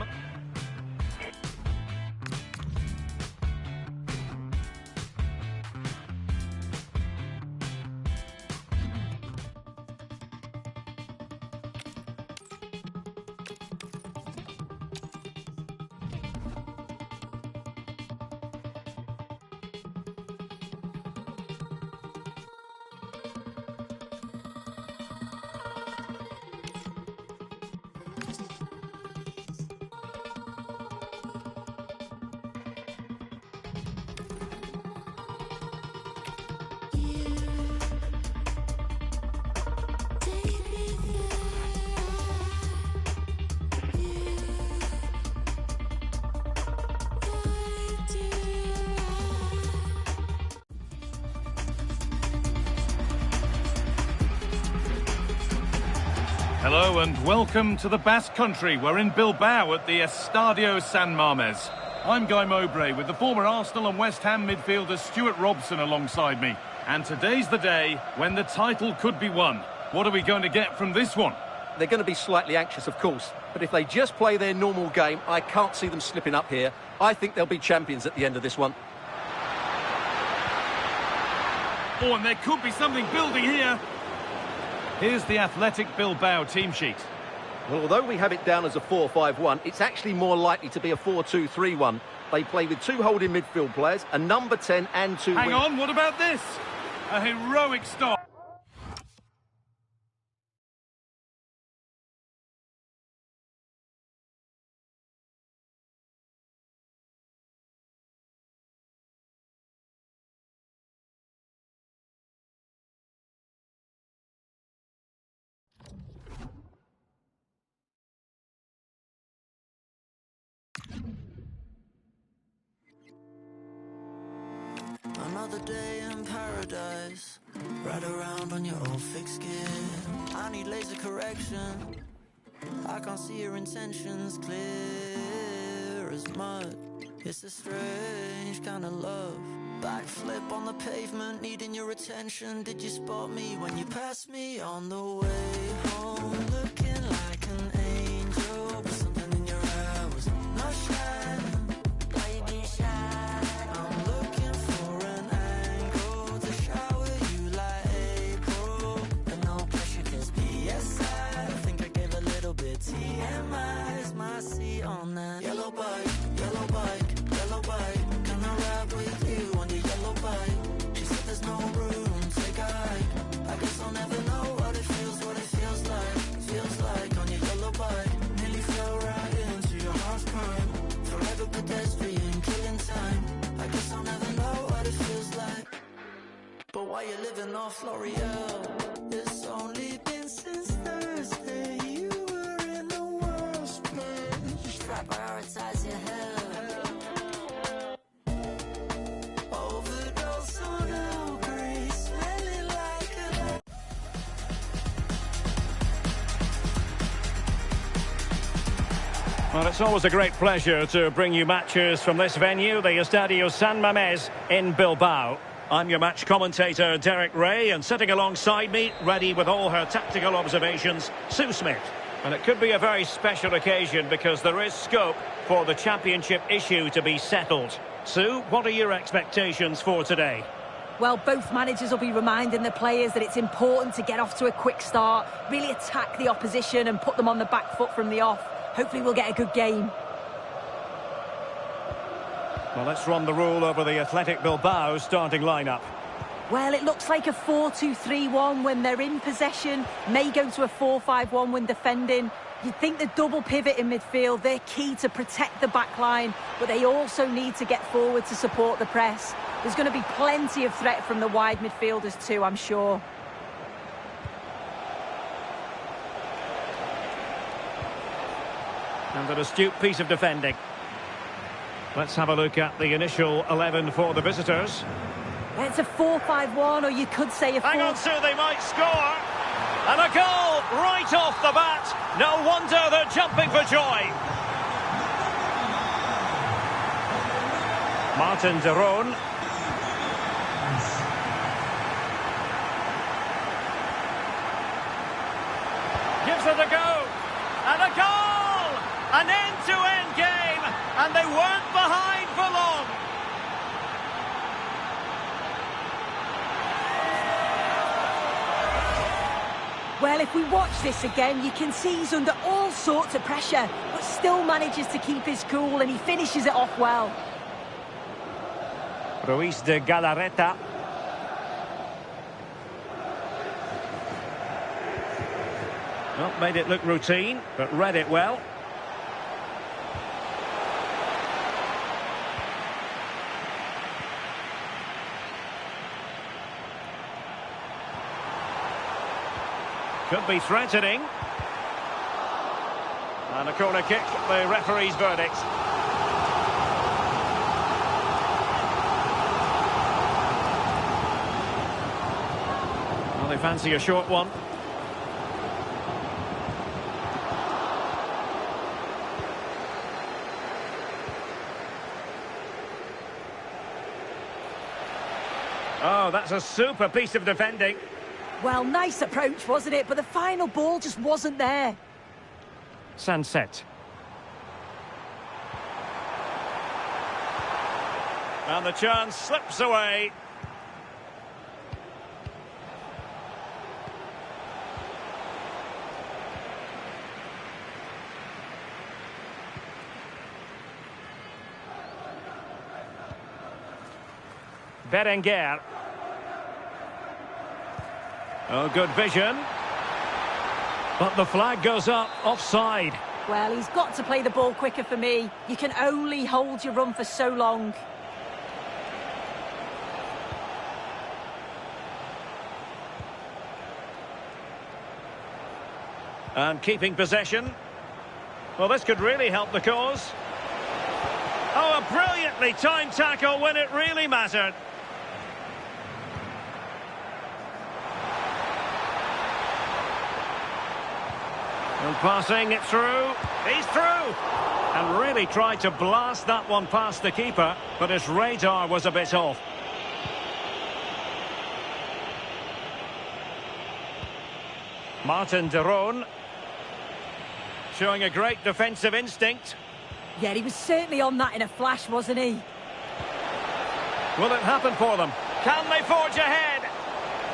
Hello and welcome to the Basque Country. We're in Bilbao at the Estadio San Mamés. I'm Guy Mowbray with the former Arsenal and West Ham midfielder Stuart Robson alongside me. And today's the day when the title could be won. What are we going to get from this one? They're going to be slightly anxious, of course, but if they just play their normal game, I can't see them slipping up here. I think they'll be champions at the end of this one. Oh, and there could be something building here. Here's the Athletic Bilbao team sheet. Well, although we have it down as a 4-5-1, it's actually more likely to be a 4-2-3-1. They play with 2 holding midfield players, a number 10 and 2 Hang on, what about this? A heroic stop. Another day in paradise. Ride around on your old thick skin. I need laser correction. I can't see your intentions clear as mud. It's a strange kind of love. Backflip on the pavement, needing your attention. Did you spot me when you passed me on the way home? Looking like an angel, but something in your eye was not shy. Why you being shy? I'm looking for an angle to shower you like April. But no pressure, cause PSI, I think I gave a little bit TMI. Is my seat on that yellow bike, yellow bike, yellow bike. Can I ride with you on your yellow bike? She said there's no room, take a hike. I guess I'll never know what it feels like on your yellow bike. Nearly fell right into your heart's crime. Forever pedestrian, killing time. I guess I'll never know what it feels like. But while you're living off L'Oreal, it's only been since Thursday. Well, it's always a great pleasure to bring you matches from this venue, the Estadio San Mamés in Bilbao. I'm your match commentator, Derek Ray, and sitting alongside me, ready with all her tactical observations, Sue Smith. And it could be a very special occasion because there is scope for the championship issue to be settled. Sue, what are your expectations for today? Well, both managers will be reminding the players that it's important to get off to a quick start, really attack the opposition and put them on the back foot from the off. Hopefully we'll get a good game. Well, let's run the rule over the Athletic Bilbao starting lineup. Well, it looks like a 4-2-3-1 when they're in possession. May go to a 4-5-1 when defending. You'd think the double pivot in midfield, they're key to protect the back line, but they also need to get forward to support the press. There's going to be plenty of threat from the wide midfielders too, I'm sure. And an astute piece of defending. Let's have a look at the initial 11 for the visitors. It's a 4-5-1, or you could say a 4... Hang on, Sue, they might score. And a goal right off the bat. No wonder they're jumping for joy. Martin de Roon. Gives it a go. And a goal! An end-to-end game. And they weren't behind for long. Well, if we watch this again, you can see he's under all sorts of pressure, but still manages to keep his cool, and he finishes it off well. Ruiz de Galarreta. Well, made it look routine, but read it well. Could be threatening. And a corner kick, the referee's verdict. Well, they fancy a short one. Oh, that's a super piece of defending. Well, nice approach, wasn't it? But the final ball just wasn't there. Sunset. And the chance slips away. Berenguer. Oh, good vision. But the flag goes up, offside. Well, he's got to play the ball quicker for me. You can only hold your run for so long. And keeping possession. Well, this could really help the cause. Oh, a brilliantly timed tackle when it really mattered. And passing it through. He's through. And really tried to blast that one past the keeper, but his radar was a bit off. Martin de Roon. Showing a great defensive instinct. Yeah, he was certainly on that in a flash, wasn't he? Will it happen for them? Can they forge ahead?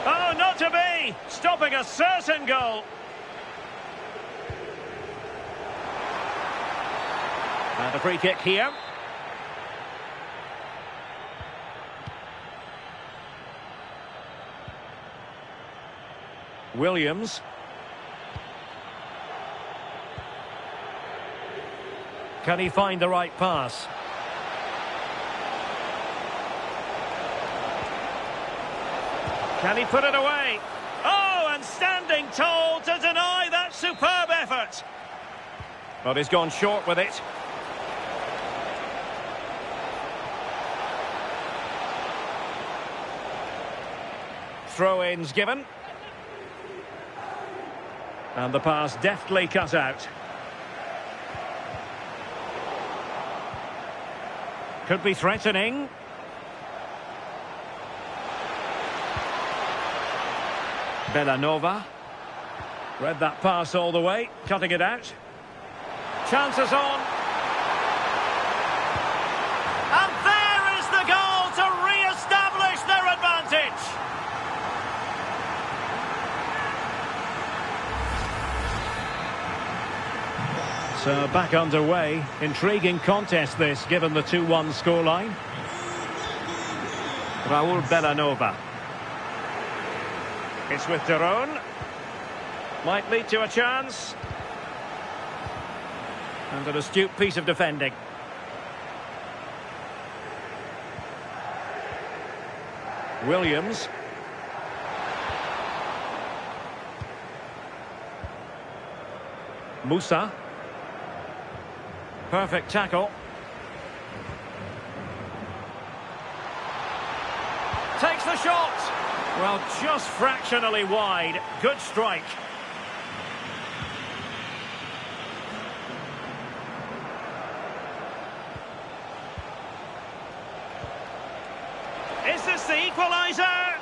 Oh, not to be! Stopping a certain goal. And a free kick here. Williams. Can he find the right pass? Can he put it away? Oh, and standing tall to deny that superb effort. But he's gone short with it. Throw-ins given. And the pass deftly cut out. Could be threatening. Bellanova. Read that pass all the way, cutting it out. Chances on. And there is the goal to re-establish their advantage. So back underway. Intriguing contest this, given the 2-1 scoreline. Raul Bellanova. It's with Daron. Might lead to a chance. And an astute piece of defending. Williams. Musa. Perfect tackle. Takes the shot. Well, just fractionally wide. Good strike. Is this the equaliser?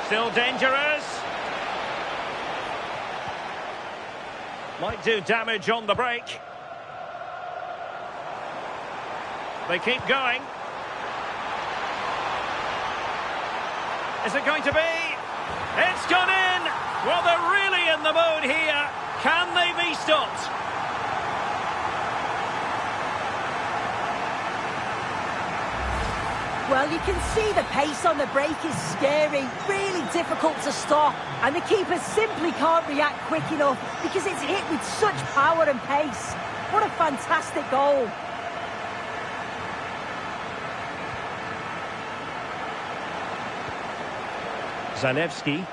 Still dangerous. Might do damage on the break. They keep going. Is it going to be? It's gone in! Well, they're really in the mood here. Can they be stopped? Well, you can see the pace on the break is scary, really difficult to stop. And the keeper simply can't react quick enough because it's hit with such power and pace. What a fantastic goal. Zalewski.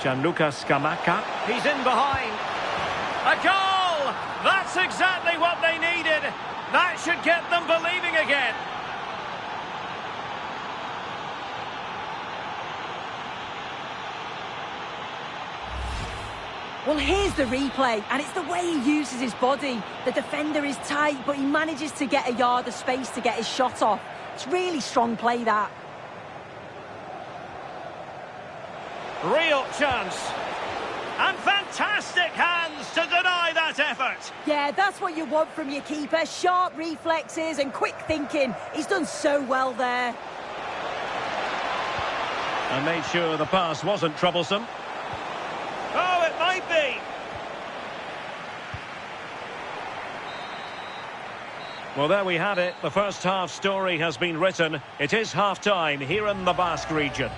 Gianluca Scamacca. He's in behind. A goal! That's exactly what they needed. That should get them believing again. Well, here's the replay, and it's the way he uses his body. The defender is tight, but he manages to get a yard of space to get his shot off. It's really strong play, that. Real chance. And fantastic hands to deny that effort. Yeah, that's what you want from your keeper. Sharp reflexes and quick thinking. He's done so well there. And made sure the pass wasn't troublesome. Oh, it might be. Well, there we had it. The first half story has been written. It is half-time here in the Basque region.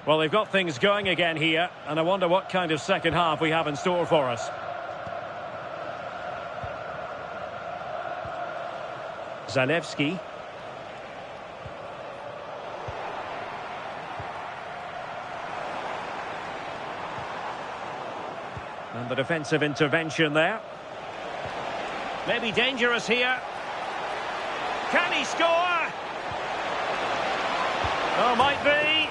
Well, they've got things going again here, and I wonder what kind of second half we have in store for us. Zalewski. And the defensive intervention there. Maybe dangerous here. Can he score? Oh, might be.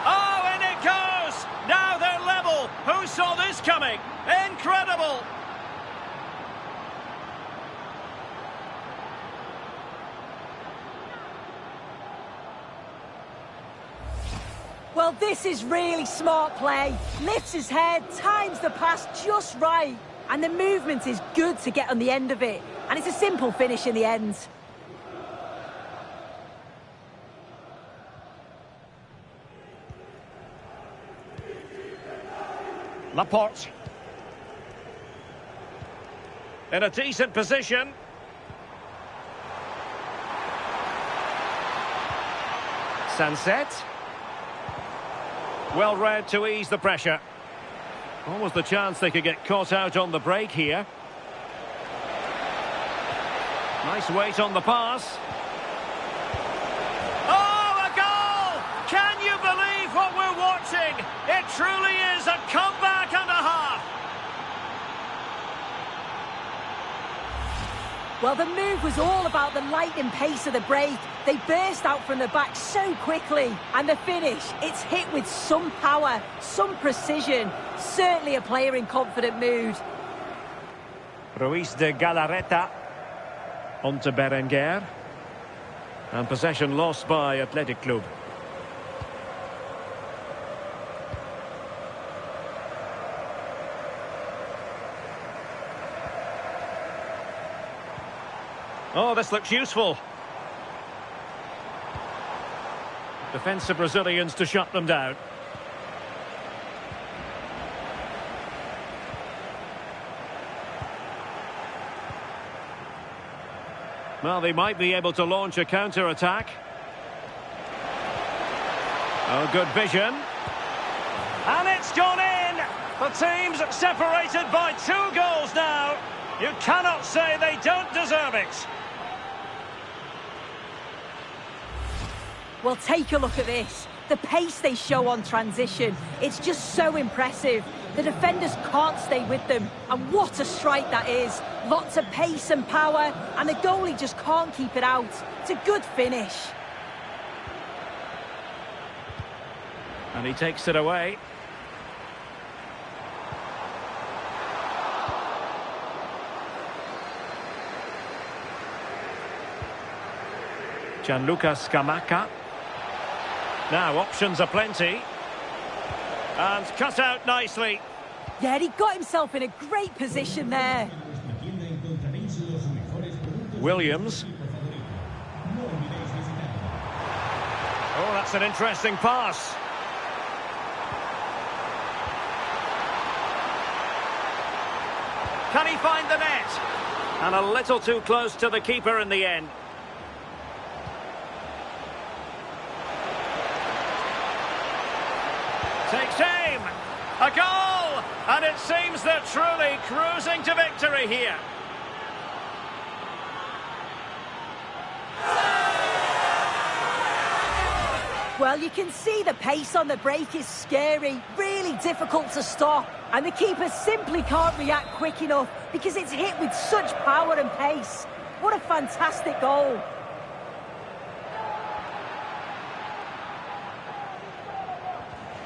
Oh, and it goes! Now they're level. Who saw this coming? Incredible! Well, Well, this is really smart play. Lifts his head, times the pass just right. And the movement is good to get on the end of it. And it's a simple finish in the end. Laporte. In a decent position. Sunset. Well read to ease the pressure. Almost the chance they could get caught out on the break here. Nice weight on the pass. Oh, a goal! Can you believe what we're watching? It truly is a comeback and a half. Well, the move was all about the lightning pace of the break. They burst out from the back so quickly. And the finish, it's hit with some power, some precision. Certainly a player in confident mood. Ruiz de Galarreta. On to Berenguer. And possession lost by Athletic Club. Oh, this looks useful. Defensive Brazilians to shut them down. Well, they might be able to launch a counter-attack. Oh, good vision. And it's gone in! The team's separated by 2 goals now. You cannot say they don't deserve it. Well, take a look at this. The pace they show on transition, it's just so impressive. The defenders can't stay with them. And what a strike that is. Lots of pace and power, and the goalie just can't keep it out. It's a good finish. And he takes it away. Gianluca Scamacca. Now options are plenty. And cut out nicely. Yeah, he got himself in a great position there. Williams. Oh, that's an interesting pass. Can he find the net? And a little too close to the keeper in the end. Takes aim. A goal! And it seems they're truly cruising to victory here. Well, you can see the pace on the break is scary, really difficult to stop. And the keeper simply can't react quick enough because it's hit with such power and pace. What a fantastic goal.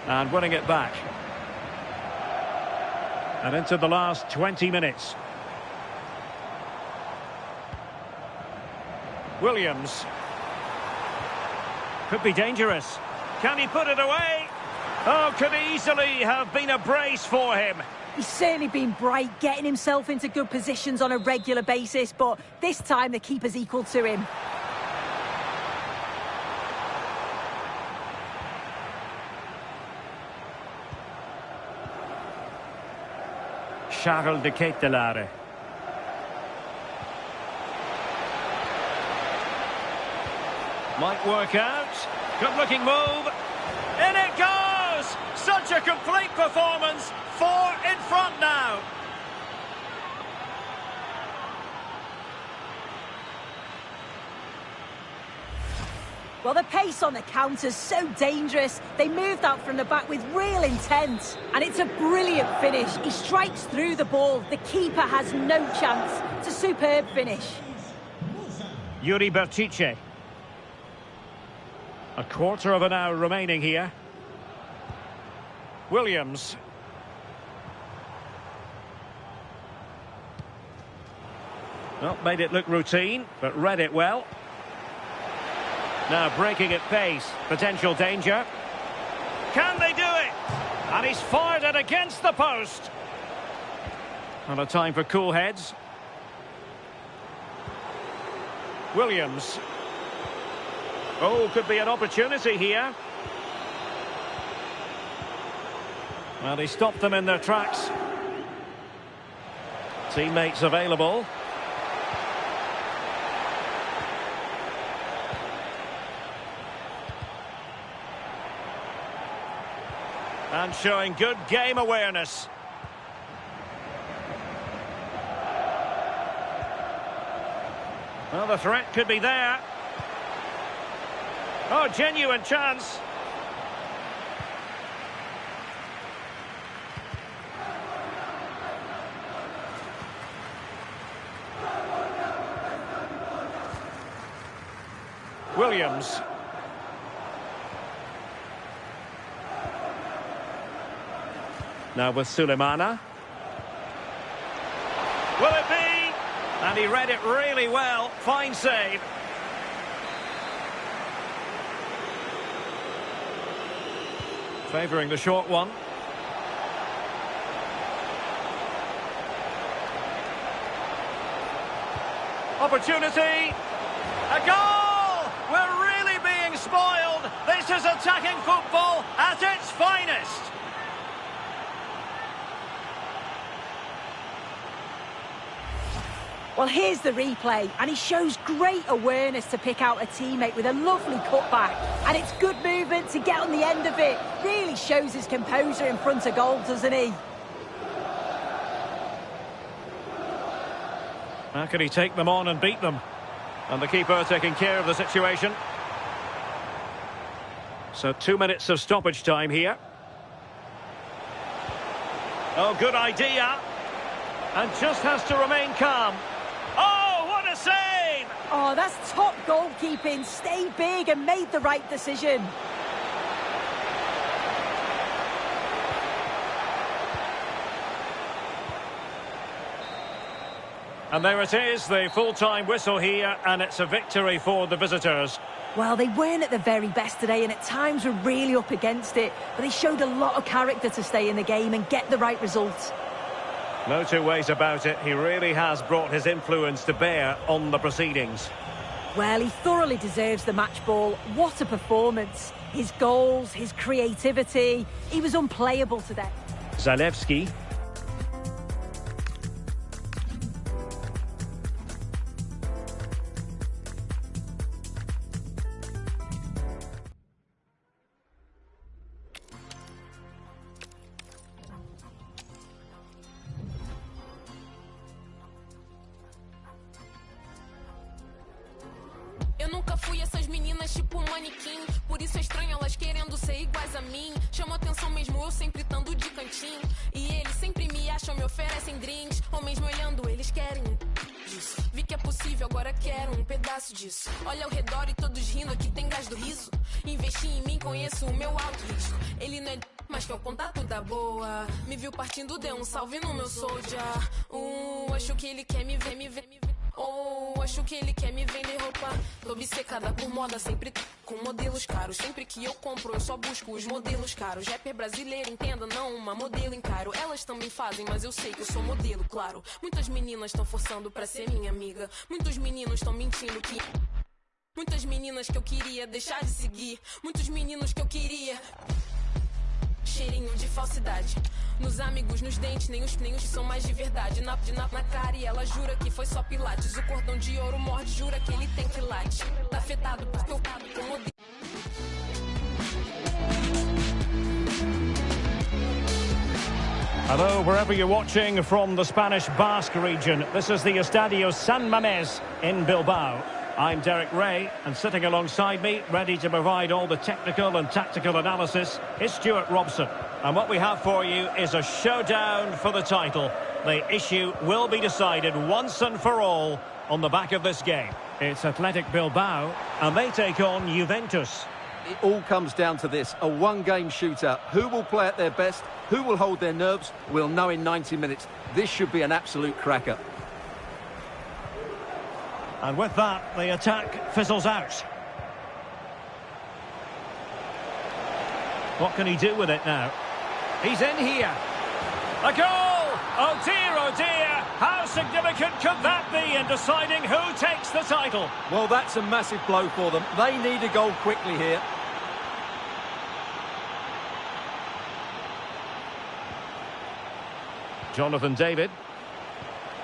And winning it back. And into the last 20 minutes. Williams. Could be dangerous. Can he put it away? Oh, could easily have been a brace for him. He's certainly been bright, getting himself into good positions on a regular basis, but this time the keeper's equal to him. Charles de Ketelaere. Might work out. Good looking move. In it goes! Such a complete performance. 4 in front now. Well, the pace on the counter's so dangerous. They moved out from the back with real intent. And it's a brilliant finish. He strikes through the ball. The keeper has no chance. It's a superb finish. Yuri Bertice. A quarter of an hour remaining here. Williams. Well, made it look routine, but read it well. Now breaking at pace. Potential danger. Can they do it? And he's fired it against the post. And a time for cool heads. Williams. Oh, could be an opportunity here. Well, he stopped them in their tracks. Teammates available. And showing good game awareness. Well, the threat could be there. Oh, genuine chance. Williams. Now with Sulemana. Will it be? And he read it really well. Fine save. Favouring the short one. Opportunity. A goal! We're really being spoiled. This is attacking football at its finest. Well, here's the replay, and he shows great awareness to pick out a teammate with a lovely cutback. And it's good movement to get on the end of it. Really shows his composure in front of goal, doesn't he? How can he take them on and beat them? And the keeper taking care of the situation. So 2 minutes of stoppage time here. Oh, good idea. And just has to remain calm. Oh, what a save! Oh, that's top goalkeeping. Stayed big and made the right decision. And there it is, the full-time whistle here, and it's a victory for the visitors. Well, they weren't at the very best today, and at times were really up against it. But they showed a lot of character to stay in the game and get the right results. No two ways about it. He really has brought his influence to bear on the proceedings. Well, he thoroughly deserves the match ball. What a performance. His goals, his creativity. He was unplayable today. Zalewski. Eu nunca fui essas meninas tipo manequim. Por isso é estranho elas querendo ser iguais a mim. Chamo atenção mesmo eu sempre estando de cantinho. E eles sempre me acham, me oferecem drinks. Homens me olhando, eles querem disso. Vi que é possível, agora quero um pedaço disso. Olha ao redor e todos rindo, aqui tem gás do riso. Investi em mim, conheço o meu alto risco. Ele não é mas que é o contato da boa. Me viu partindo, deu um salve no meu soldier. Acho que ele quer me ver, me ver, me ver. Oh, acho que ele quer me vender roupa. Tô obcecada por moda, sempre com modelos caros. Sempre que eu compro, eu só busco os modelos caros. Rapper brasileiro, entenda, não uma modelo encaro. Elas também fazem, mas eu sei que eu sou modelo, claro. Muitas meninas estão forçando pra ser minha amiga. Muitos meninos estão mentindo que... Muitas meninas que eu queria deixar de seguir. Muitos meninos que eu queria... Cheirinho de falsidade. Nos amigos, nos dentes, nem os são mais de verdade. Na cara e ela jura que foi só pilates. O cordão de ouro morde, jura que ele tem quilates. Tá afetado porque eu com modelo. Hello, wherever you're watching from the Spanish Basque region. This is the Estadio San Mamés in Bilbao. I'm Derek Ray, and sitting alongside me, ready to provide all the technical and tactical analysis, is Stuart Robson. And what we have for you is a showdown for the title. The issue will be decided once and for all on the back of this game. It's Athletic Bilbao, and they take on Juventus. It all comes down to this, a one-game shootout. Who will play at their best? Who will hold their nerves? We'll know in 90 minutes. This should be an absolute cracker. And with that, the attack fizzles out. What can he do with it now? He's in here. A goal! Oh dear, oh dear. How significant could that be in deciding who takes the title? Well, that's a massive blow for them. They need a goal quickly here. Jonathan David.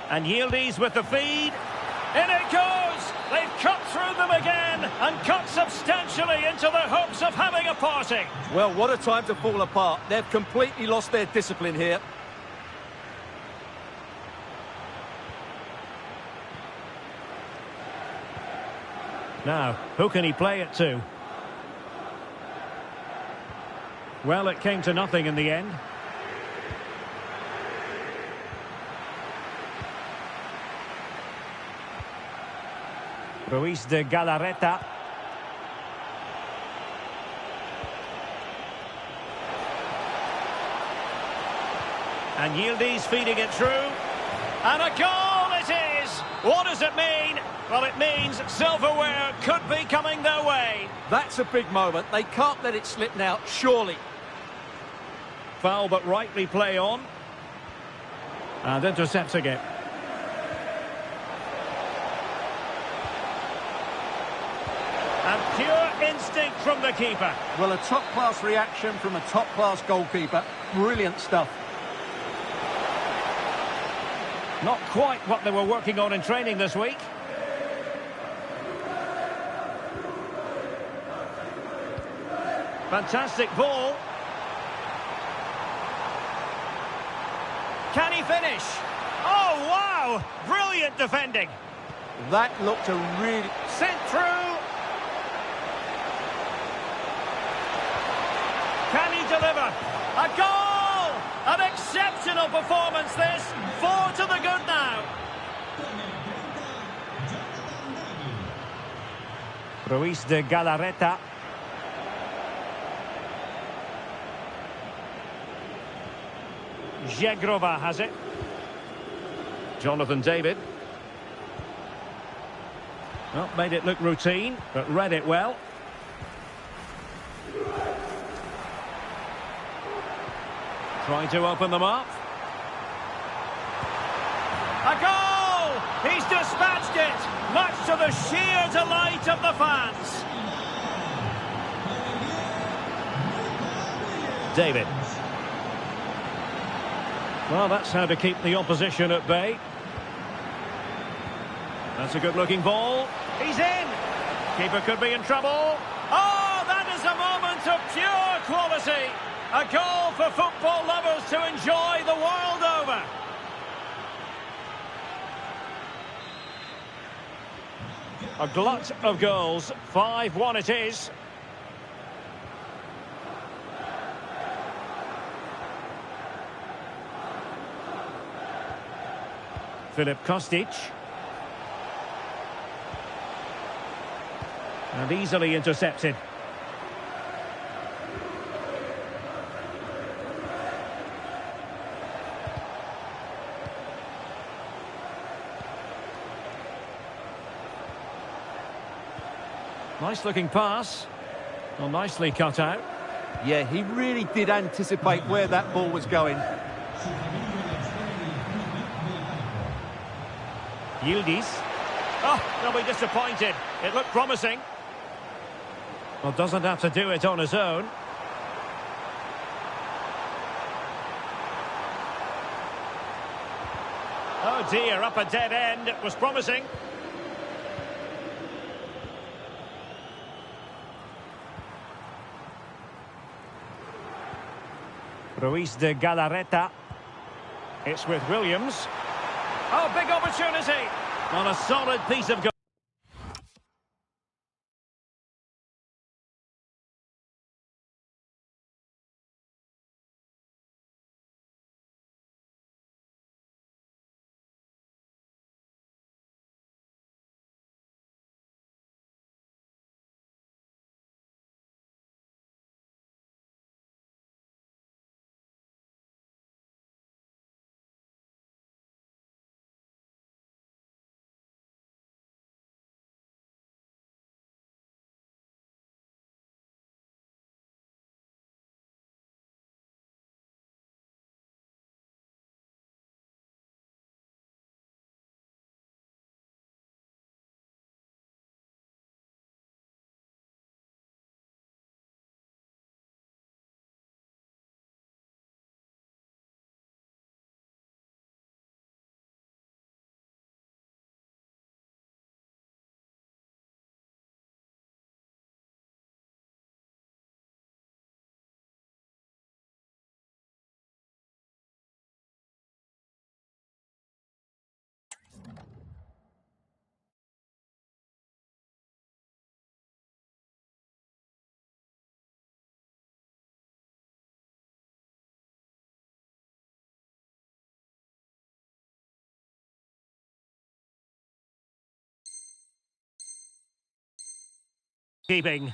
And Yildiz with the feed. In it goes! They've cut through them again and cut substantially into the hopes of having a party. Well, what a time to fall apart. They've completely lost their discipline here. Now, who can he play it to? Well, it came to nothing in the end. Ruiz de Galarreta. And Yildiz feeding it through. And a goal it is! What does it mean? Well, it means silverware could be coming their way. That's a big moment. They can't let it slip now, surely. Foul, but rightly play on. And intercepting it. And pure instinct from the keeper. Well, a top-class reaction from a top-class goalkeeper. Brilliant stuff. Not quite what they were working on in training this week. Fantastic ball. Can he finish? Oh, wow! Brilliant defending. That looked a really... Sent through. Can he deliver? A goal! An exceptional performance this. 4 to the good now. Ruiz de Galarreta. Jegrova has it. Jonathan David. Well, made it look routine, but read it well. Trying to open them up. A goal! He's dispatched it, much to the sheer delight of the fans. David. Well, that's how to keep the opposition at bay. That's a good-looking ball. He's in. Keeper could be in trouble. Oh, that is a moment of pure quality. A goal for football lovers to enjoy the world over. A glut of goals. 5-1 it is. Filip Kostic. And easily intercepted. Nice looking pass. Well, nicely cut out. Yeah, he really did anticipate where that ball was going. Yildiz. Oh, they'll be disappointed. It looked promising. Well, doesn't have to do it on his own. Oh dear, up a dead end. It was promising. Ruiz de Galarreta. It's with Williams. Oh, big opportunity. On a solid piece of goal. Keeping.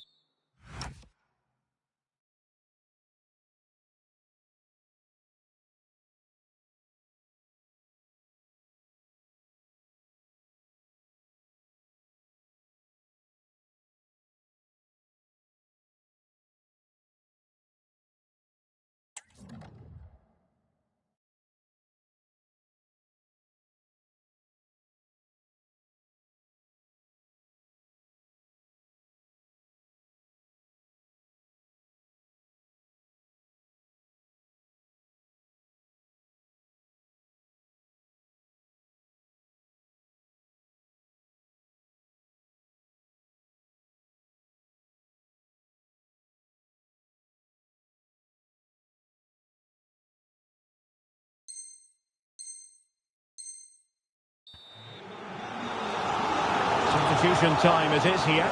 Substitution time it is here.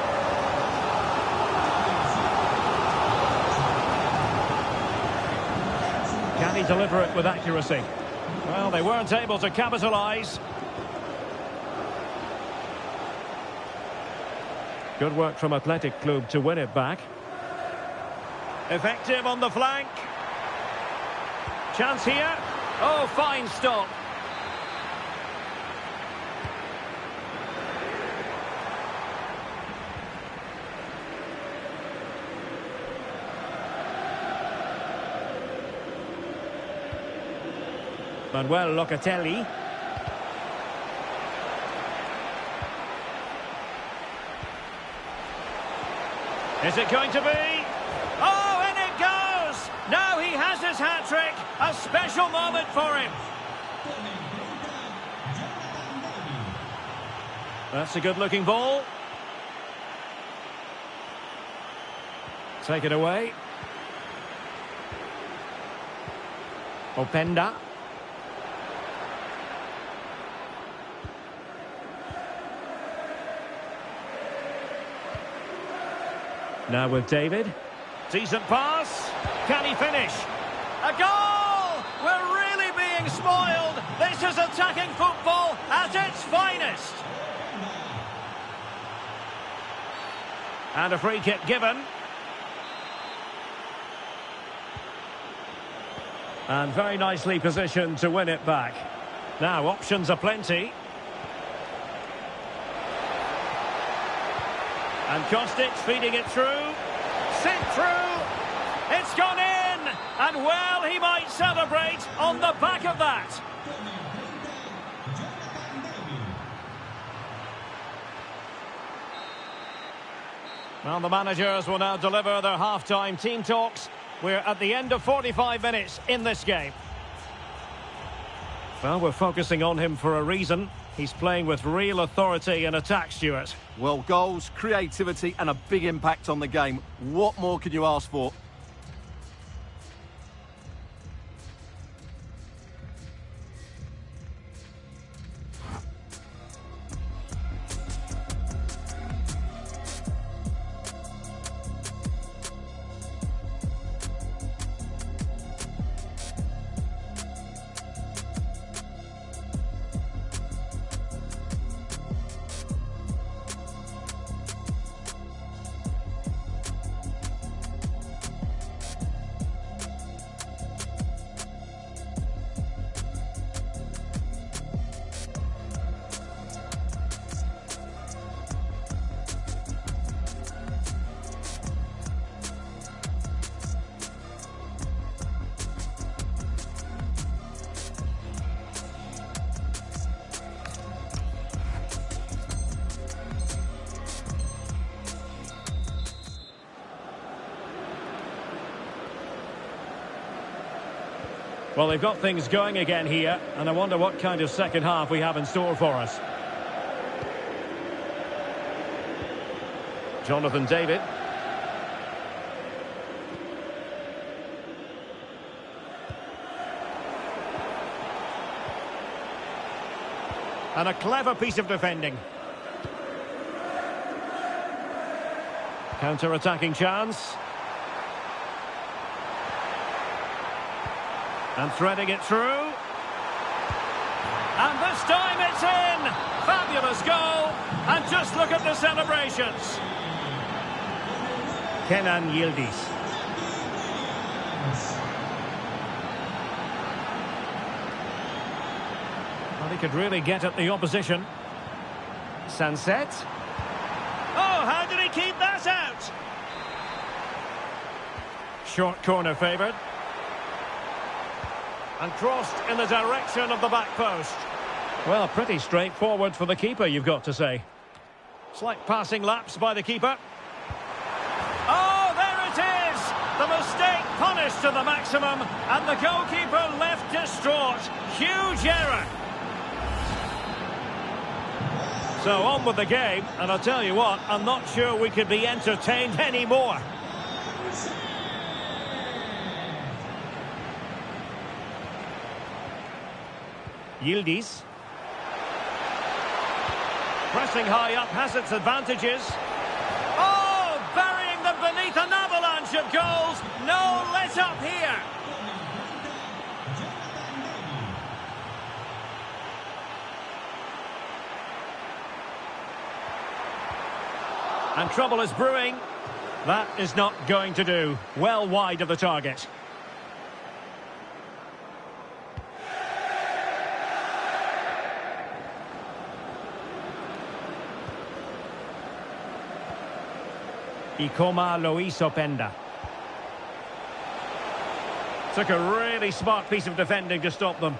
Can he deliver it with accuracy? Well, they weren't able to capitalise. Good work from Athletic Club to win it back. Effective on the flank. Chance here. Oh, fine stop. Manuel Locatelli. Is it going to be? Oh, and it goes! Now he has his hat-trick. A special moment for him. That's a good-looking ball. Take it away. Openda. Now with David. Decent pass. Can he finish? A goal! We're really being spoiled. This is attacking football at its finest. And a free kick given. And very nicely positioned to win it back. Now options are plenty. And Kostic feeding it through. Sent through. It's gone in. And well, he might celebrate on the back of that. Well, the managers will now deliver their half-time team talks. We're at the end of 45 minutes in this game. Well, we're focusing on him for a reason. He's playing with real authority in attack, Stuart. Well, goals, creativity and a big impact on the game. What more can you ask for? Well, they've got things going again here, and I wonder what kind of second half we have in store for us. Jonathan David. And a clever piece of defending. Counter-attacking chance. And threading it through. And this time it's in! Fabulous goal! And just look at the celebrations. Kenan Yildiz. Well, he could really get at the opposition. Sunset. Oh, how did he keep that out? Short corner favoured. And crossed in the direction of the back post. Well, pretty straightforward for the keeper, you've got to say. Slight passing lapse by the keeper. Oh, there it is! The mistake punished to the maximum, and the goalkeeper left distraught. Huge error. So on with the game, and I'll tell you what, I'm not sure we could be entertained anymore. Yildiz. Pressing high up has its advantages. Oh, burying them beneath an avalanche of goals. No let up here. And trouble is brewing. That is not going to do. Well wide of the target. Ikoma Luis Openda. Took a really smart piece of defending to stop them.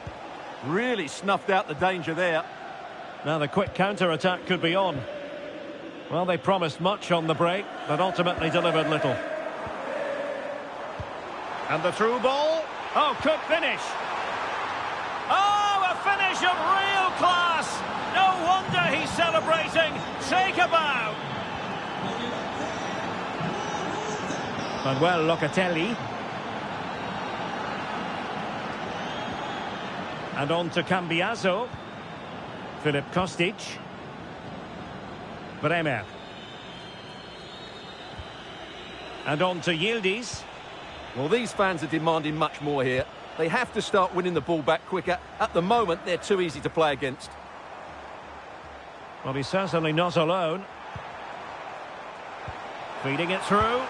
Really snuffed out the danger there. Now the quick counter-attack could be on. Well, they promised much on the break, but ultimately delivered little. And the through ball. Oh, could finish. Oh, a finish of real class. No wonder he's celebrating. Take a bow. Manuel Locatelli. And on to Cambiaso. Filip Kostic. Bremer. And on to Yildiz. Well, these fans are demanding much more here. They have to start winning the ball back quicker. At the moment, they're too easy to play against. Well, he's certainly not alone. Feeding it through.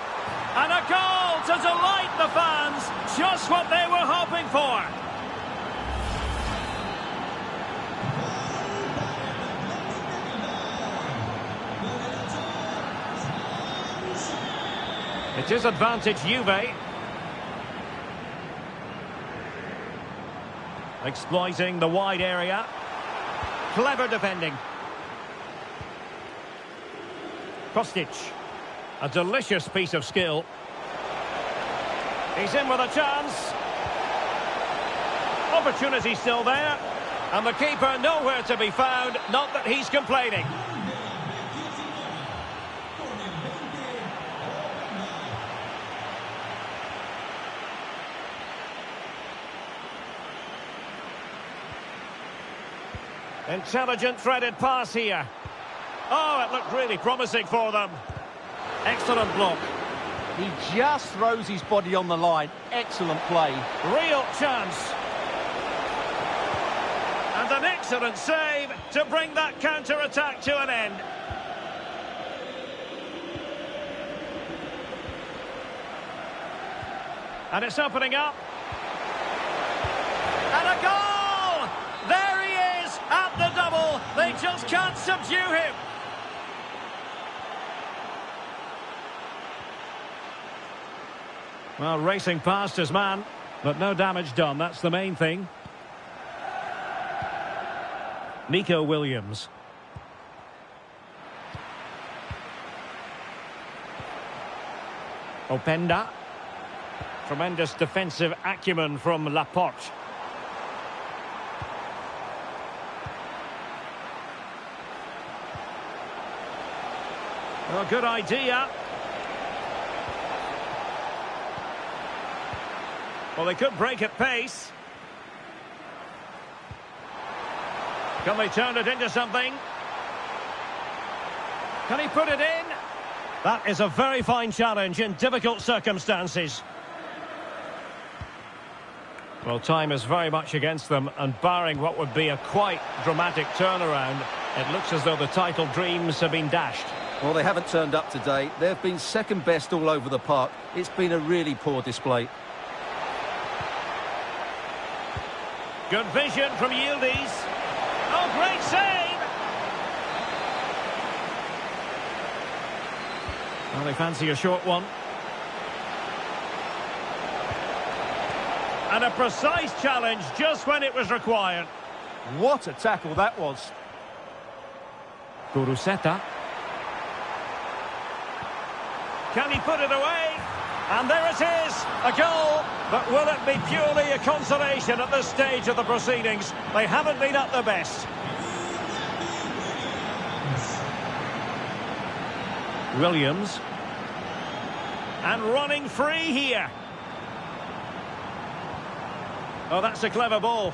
And a goal to delight the fans. Just what they were hoping for. It is advantage Juve. Exploiting the wide area. Clever defending. Kostic. A delicious piece of skill. He's in with a chance. Opportunity still there. And the keeper nowhere to be found. Not that he's complaining. Intelligent threaded pass here. Oh, it looked really promising for them. Excellent block. He just throws his body on the line. Excellent play. Real chance. And an excellent save to bring that counter-attack to an end. And it's opening up. And a goal! There he is at the double. They just can't subdue him. Well, racing past his man, but no damage done. That's the main thing. Nico Williams. Openda. Tremendous defensive acumen from Laporte. Well, good idea. Well, they could break at pace. Can they turn it into something? Can he put it in? That is a very fine challenge in difficult circumstances. Well, time is very much against them, and barring what would be a quite dramatic turnaround, it looks as though the title dreams have been dashed. Well, they haven't turned up today. They've been second best all over the park. It's been a really poor display. Good vision from Yildiz. Oh, great save! Well, they fancy a short one. And a precise challenge just when it was required. What a tackle that was. Guruseta. Can he put it away? And there it is, a goal. But will it be purely a consolation at this stage of the proceedings? They haven't been at their best. Williams. And running free here. Oh, that's a clever ball.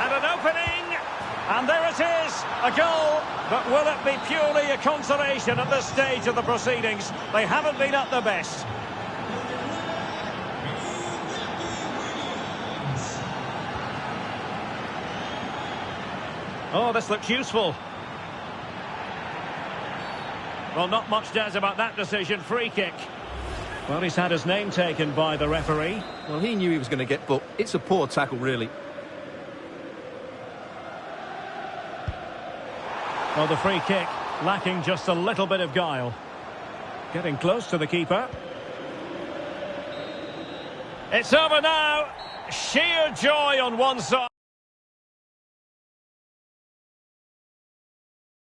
And an opening. And there it is, a goal. But will it be purely a consolation at this stage of the proceedings? They haven't been at their best. Oh, this looks useful. Well, not much doubt about that decision. Free kick. Well, he's had his name taken by the referee. Well, he knew he was going to get booked. It's a poor tackle, really. Well, the free kick lacking just a little bit of guile. Getting close to the keeper. It's over now. Sheer joy on one side.